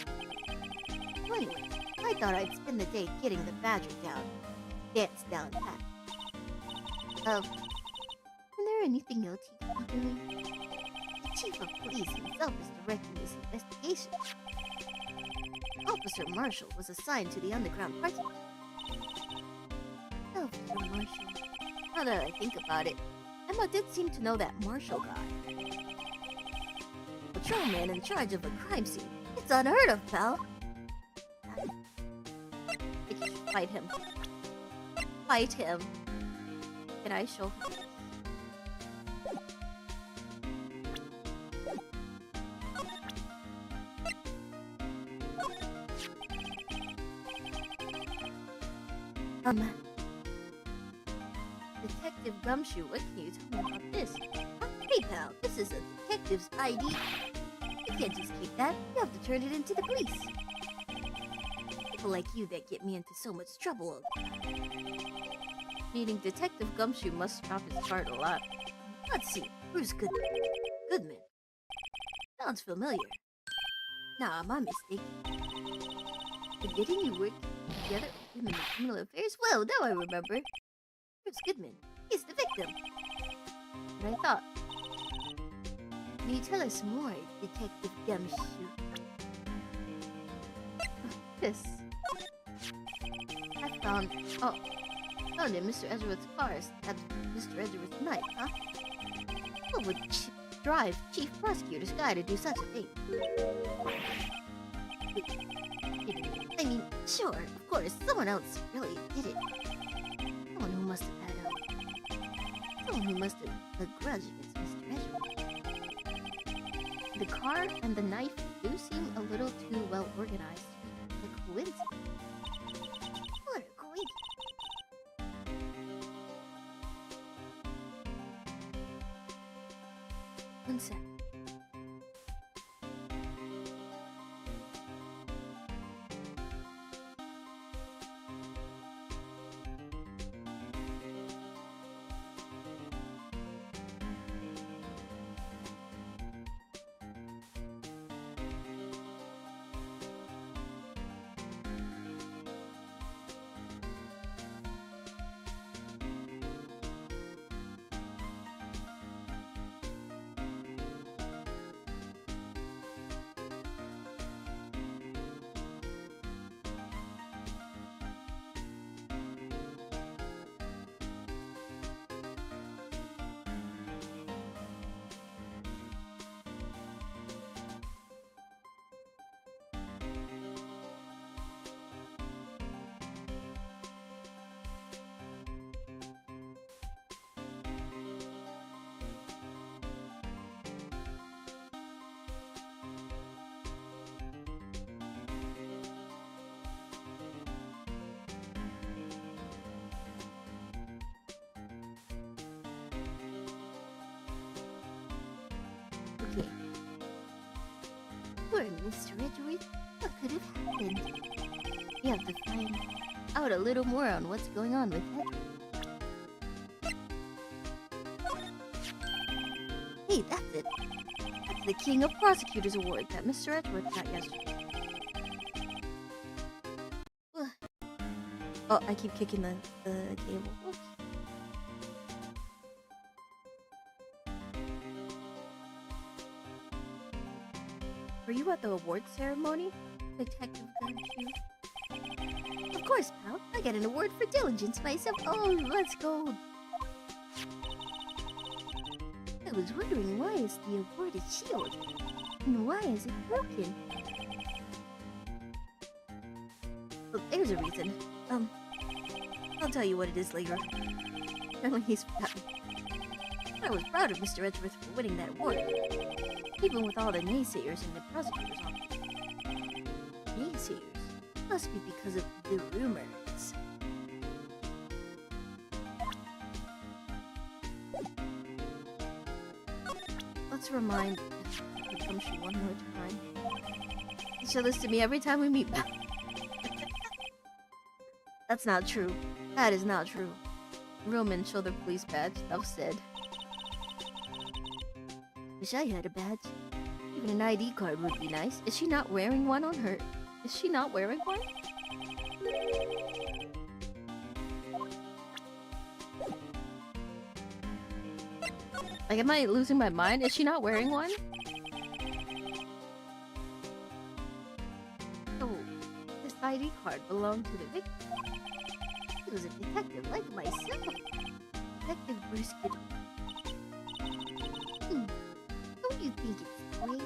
Well, anyway, I thought I'd spend the day getting the Badger down. Dance down pat. Isn't there anything else you could be doing? The chief of police himself is directing this investigation. Officer Marshall was assigned to the underground parking lot. Officer Marshall. Now that I think about it, Emma did seem to know that Marshall guy. Patrolman in charge of a crime scene. It's unheard of, pal. I think you should fight him. Fight him. Can I show him? Detective Gumshoe, what can you tell me about this? Hey pal, this is a detective's ID. You can't just keep that, you have to turn it into the police. People like you that get me into so much trouble all the time. Meaning Detective Gumshoe must drop his guard a lot. Let's see, where's Goodman? Goodman. Sounds familiar. Nah, am I mistaken? But didn't you work together with him in the criminal affairs? Well, now I remember. Where's Goodman? He's the victim. But I thought... Can you tell us more, Detective Gumshoe? Yes. I found in Mr. Edgeworth's car at Mr. Edgeworth's night, huh? What would drive Chief Prosecutor's guy to do such a thing? I mean, sure, of course, someone else really did it. Someone who must have had someone who must have a grudge against Mr. Edgeworth. The car and the knife do seem a little too well organized to be a coincidence. What a coincidence. One sec. Okay. Poor Mr. Edgeworth, what could have happened? We have to find out a little more on what's going on with Edgeworth. Hey, that's it. That's the King of Prosecutors Award that Mr. Edgeworth got yesterday. Oh, I keep kicking the cable. Oops. Were you at the award ceremony, Detective Gumshoe? Of course, pal. I got an award for diligence myself. Oh, let's go. I was wondering, why is the award a shield? And why is it broken? Well, there's a reason. I'll tell you what it is later. Apparently he's forgotten. I was proud of Mr. Edgeworth for winning that award. Even with all the naysayers in the prosecutor's office. Naysayers? Must be because of the rumors. Let's remind Gumshoe one more time. You show this to me every time we meet. That's not true. That is not true. Roman, show the police badge. Enough said. Wish I had a badge. Even an ID card would be nice. Is she not wearing one on her? Is she not wearing one? Like, am I losing my mind? Is she not wearing one? Oh, this ID card belonged to the victim. He was a detective like myself. Detective Bruce Goodwin. Don't you think it's strange?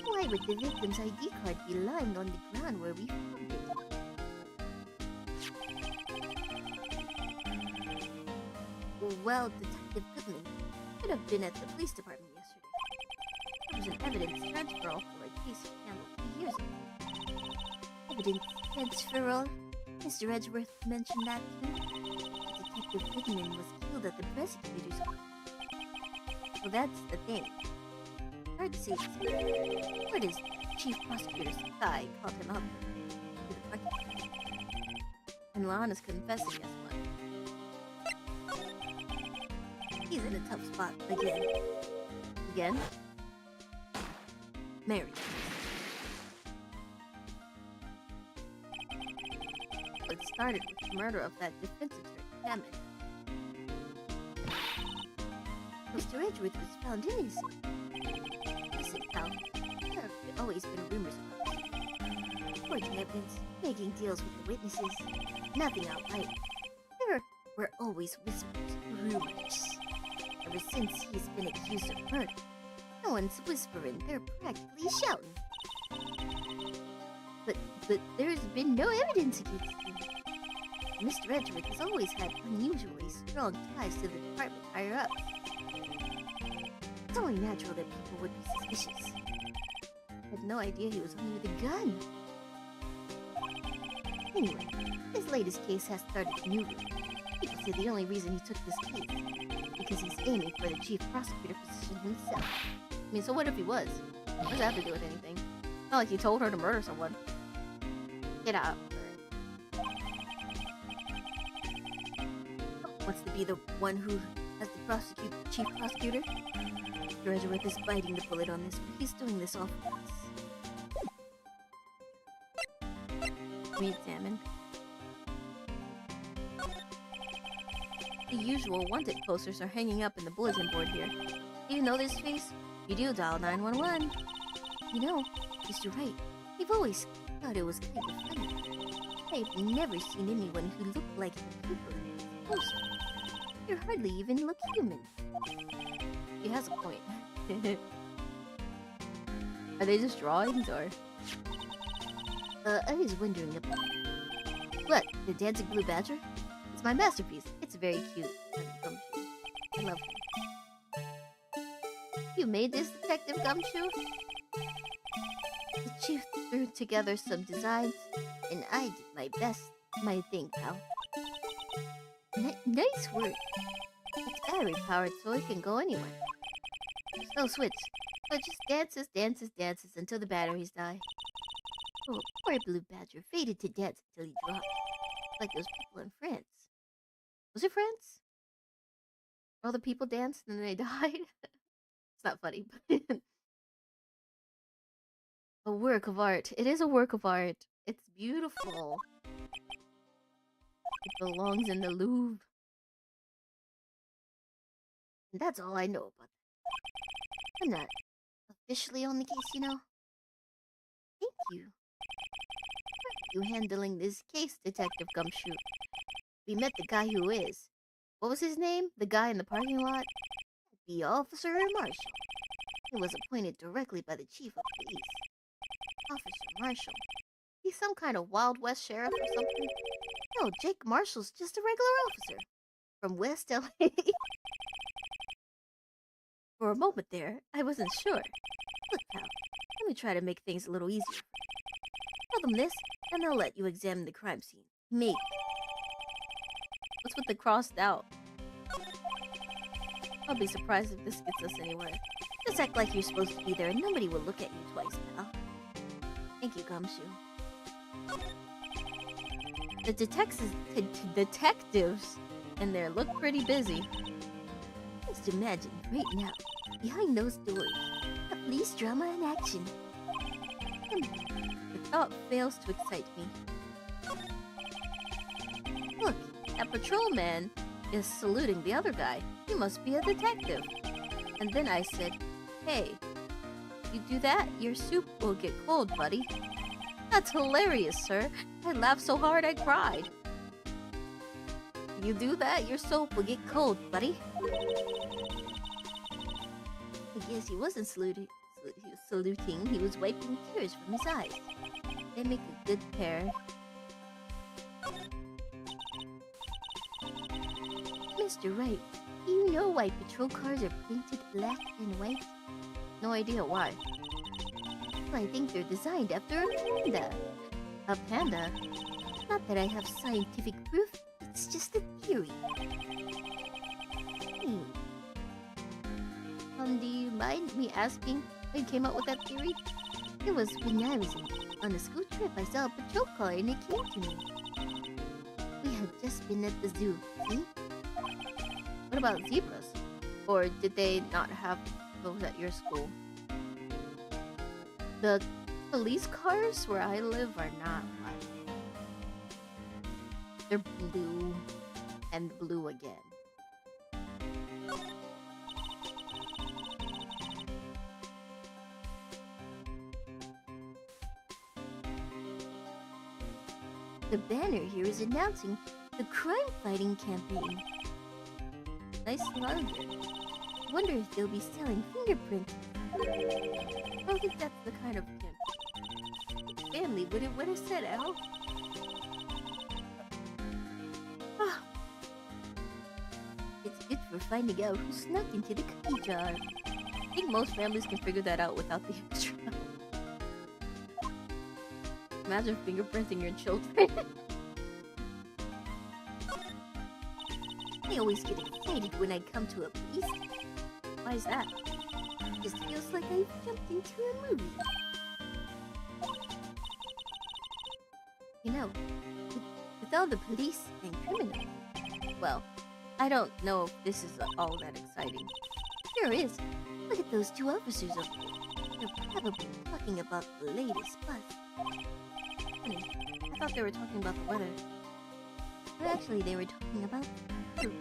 Why would the victim's ID card be lying on the ground where we found it? Well, Detective Goodman should have been at the police department yesterday. There was an evidence transferal for a case handled 2 years ago. Evidence transferal? Mr. Edgeworth mentioned that too. Detective Goodman was killed at the prosecutor's office. Well, that's the thing. Hard to say it's where does Chief Prosecutor's guy called him up to the parking lot. And Lon is confessing as much. He's in a tough spot again. Again? Mary. It started with the murder of that defense attorney, Hammond. Mr. Edgeworth was found innocent. Listen, pal, there have always been rumors about it. Forging evidence, making deals with the witnesses, nothing outright. There were always whispers, rumors. Ever since he's been accused of murder, no one's whispering, they're practically shouting. But there's been no evidence against him. Mr. Edgeworth has always had unusually strong ties to the department higher up. It's only natural that people would be suspicious. I had no idea he was armed with a gun. Anyway, his latest case has started a new rumor. People say the only reason he took this case because he's aiming for the chief prosecutor position himself. I mean, so what if he was? What does that have to do with anything? Not like he told her to murder someone. Get out. Wants to be the one who has to chief prosecutor? Mr. Edgeworth is biting the bullet on this, but he's doing this all for us. Re-examine. The usual wanted posters are hanging up in the bulletin board here. Do you know this face? If you do, dial 911. You know, Mr. Wright, I've always thought it was kind of funny. I've never seen anyone who looked like the people in this poster. You hardly even look human. He has a point. Are they just drawings, or? I was wondering about... What? The Dancing Blue Badger? It's my masterpiece. It's very cute. I love him. You made this, Detective Gumshoe? The chief threw together some designs, and I did my best. My thing, pal. Nice work. It's battery powered, so it can go anywhere. There's no switch, so it just dances until the batteries die. Oh, poor Blue Badger faded to dance until he dropped. Like those people in France. Was it France? All the people danced and then they died? It's not funny, but... A work of art. It is a work of art. It's beautiful. It belongs in the Louvre. And that's all I know about that. I'm not officially on the case, you know. Thank you. How are you handling this case, Detective Gumshoe? We met the guy who is. What was his name? The guy in the parking lot? The Officer Marshall. He was appointed directly by the Chief of Police. Officer Marshall. He's some kind of Wild West sheriff or something? No, Jake Marshall's just a regular officer. From West LA. For a moment there, I wasn't sure. Look, pal, let me try to make things a little easier. Tell them this, and they'll let you examine the crime scene. Maybe. What's with the crossed out? I'll be surprised if this gets us anywhere. Just act like you're supposed to be there and nobody will look at you twice, pal. Thank you, Gumshoe. The detectives in there look pretty busy. Just imagine, right now, behind those doors, a police drama in action. The thought fails to excite me. Look, that patrolman is saluting the other guy. He must be a detective. And then I said, hey, you do that, your soup will get cold, buddy. That's hilarious, sir. I laughed so hard I cried. You do that, your soap will get cold, buddy. I guess he wasn't saluting. He was wiping tears from his eyes. They make a good pair. Mr. Wright, do you know why patrol cars are painted black and white? No idea why. Well, I think they're designed after a panda. A panda? Not that I have scientific proof, it's just a theory. Do you mind me asking who came up with that theory? It was when I was on a school trip. I saw a patrol car and it came to me. We had just been at the zoo, see? What about zebras? Or did they not have those at your school? The police cars where I live are not white. They're blue and blue again. The banner here is announcing the crime-fighting campaign. Nice slogan. Wonder if they'll be selling fingerprints. I don't think that's the kind of family would have said, Al. Ah. It's good for finding out who snuck into the cookie jar. I think most families can figure that out without the extra. Imagine fingerprinting your children. I always get excited when I come to a place. Why is that? It just feels like I've jumped into a movie. You know, with all the police and criminals, well, I don't know if this is all that exciting. Sure is. Look at those two officers over there. They're probably talking about the latest buzz. Funny, I thought they were talking about the weather. But actually, they were talking about food.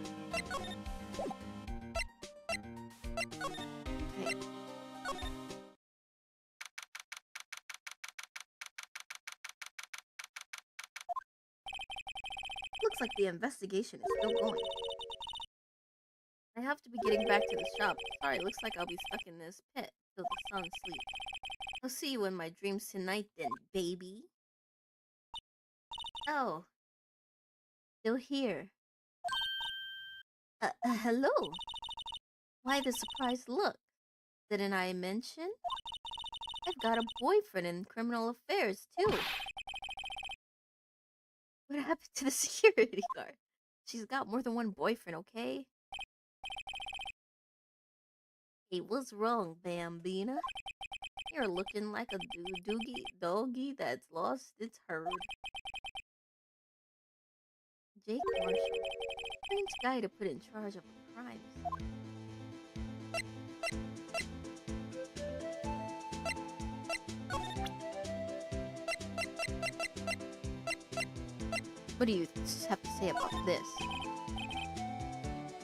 Okay. Looks like the investigation is still going. I have to be getting back to the shop. Sorry, looks like I'll be stuck in this pit till the sun sleeps. I'll see you in my dreams tonight then, baby. Oh. Still here. Hello? Why the surprised look? Didn't I mention? I've got a boyfriend in criminal affairs, too. What happened to the security guard? She's got more than one boyfriend, okay? Hey, what's wrong, Bambina? You're looking like a doggy that's lost its herd. Jake Marshall. Strange guy to put in charge of crimes. What do you have to say about this?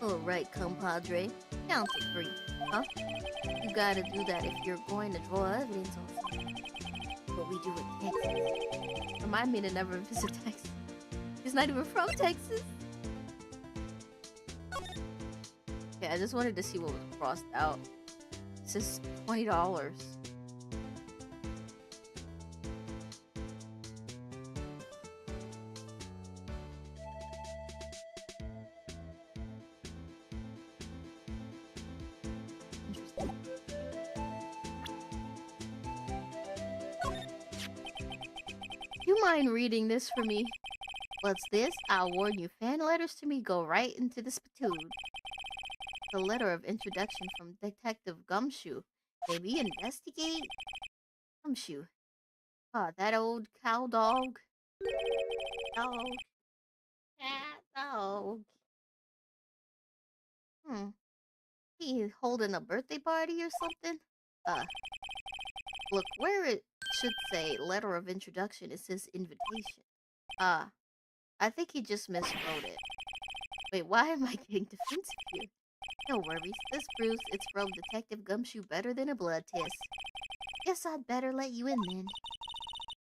Alright, compadre. Counted for you, huh? You gotta do that if you're going to draw evidence also. What we do in Texas. Remind me to never visit Texas. He's not even from Texas. Okay, I just wanted to see what was crossed out. This is $20. You mind reading this for me? What's this? I'll warn you, fan letters to me go right into the spittoon. The letter of introduction from Detective Gumshoe. Maybe investigate? Gumshoe. Ah, that old cow dog. Dog. Cat dog. He holding a birthday party or something? Look, where it should say letter of introduction, it says invitation. I think he just miswrote it. Wait, why am I getting defensive here? No worries. This proves it's from Detective Gumshoe better than a blood test. Guess I'd better let you in then.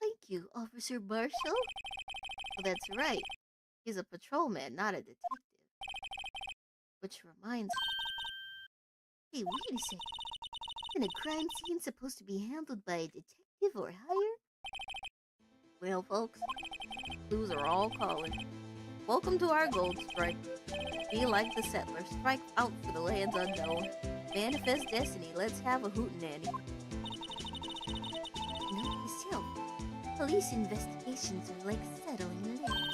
Thank you, Officer Marshall. Well, that's right. He's a patrolman, not a detective. Which reminds me. Hey, wait a second. Isn't a crime scene supposed to be handled by a detective or higher? Well, folks, clues are all calling. Welcome to our gold strike. Be like the settlers, strike out for the lands unknown. Manifest destiny, let's have a hootenanny. Note yourself, police investigations are like settling land.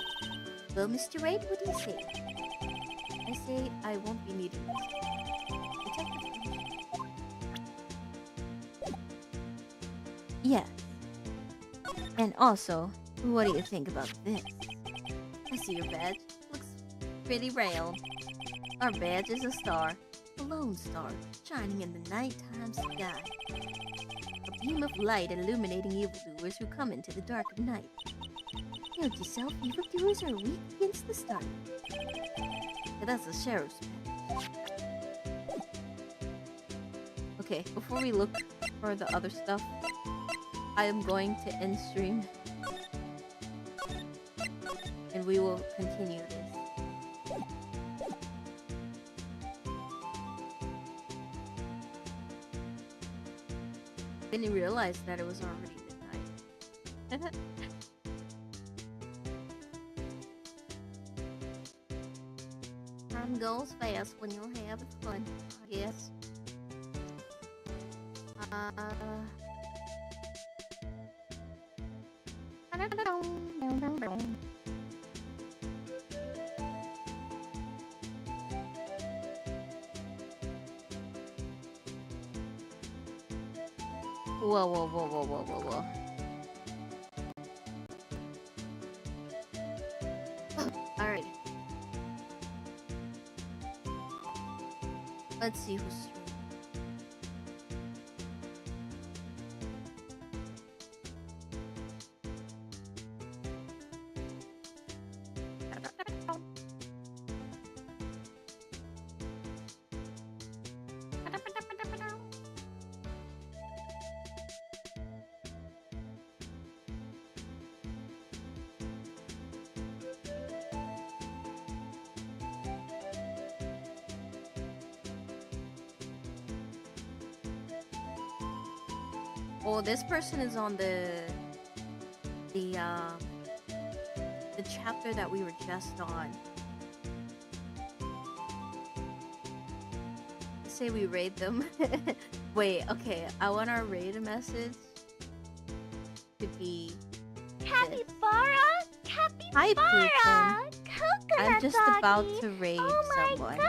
Well, Mr. Wright, what do you say? I say I won't be needing this. Yes. And also, what do you think about this? I see your badge. Looks pretty round. Our badge is a star. A lone star, shining in the nighttime sky. A beam of light illuminating evildoers who come into the dark of night. Note yourself, evildoers are weak against the sun. Yeah, that's the sheriff's badge. Okay, before we look for the other stuff, I am going to end stream. and we will continue this. Didn't realize that it was already midnight. Time goes fast when you're having fun, I guess. Whoa, whoa, whoa, whoa, whoa, whoa, whoa. Alright. Let's see who's streaming. Oh, this person is on the chapter that we were just on. Say we raid them. Wait, okay. I want our raid message to be Capybara? Hi, Capybara! Pluton. Coconut I'm just doggy. about to raid someone. Oh my gosh!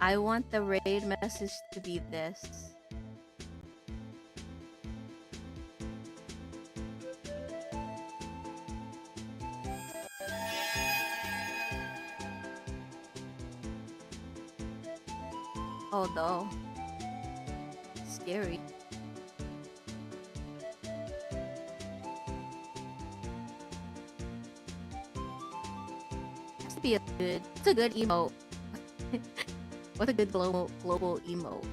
I want the raid message to be this. Oh no. Scary. Has to be it's a good emote. What a good global emote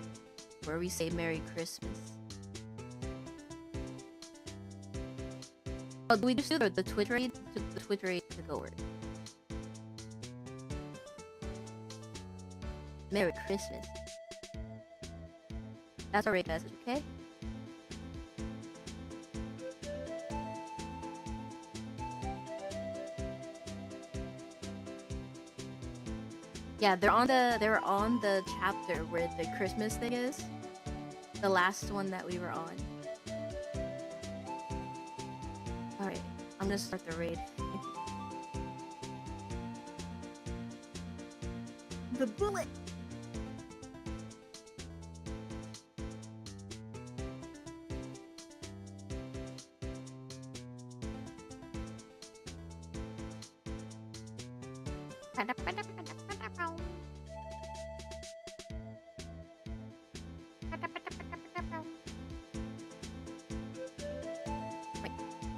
where we say Merry Christmas. Oh, do we just do the Twitch raid? The Twitch raid to go over. Merry Christmas. That's our raid message, okay? Yeah, they're on the chapter where the Christmas thing is. The last one that we were on. Alright, I'm gonna start the raid. The bullet!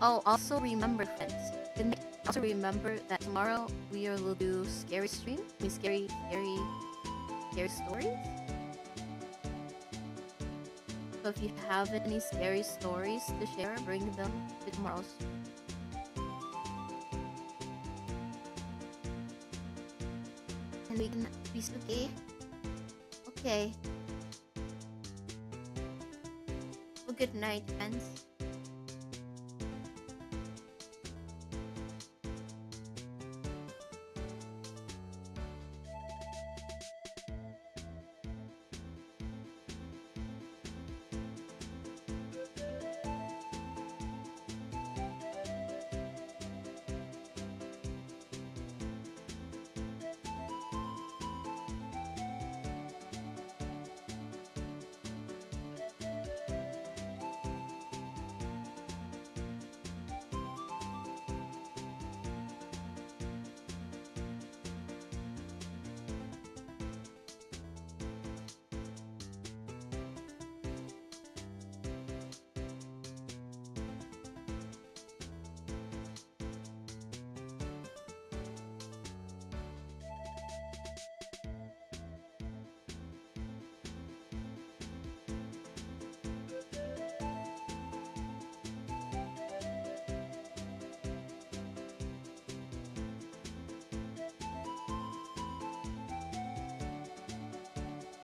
Oh, also remember, friends. Also remember that tomorrow we will do scary stream. I mean, scary stories. So if you have any scary stories to share, bring them to tomorrow's stream. And we can be spooky. Okay. Well, good night, friends.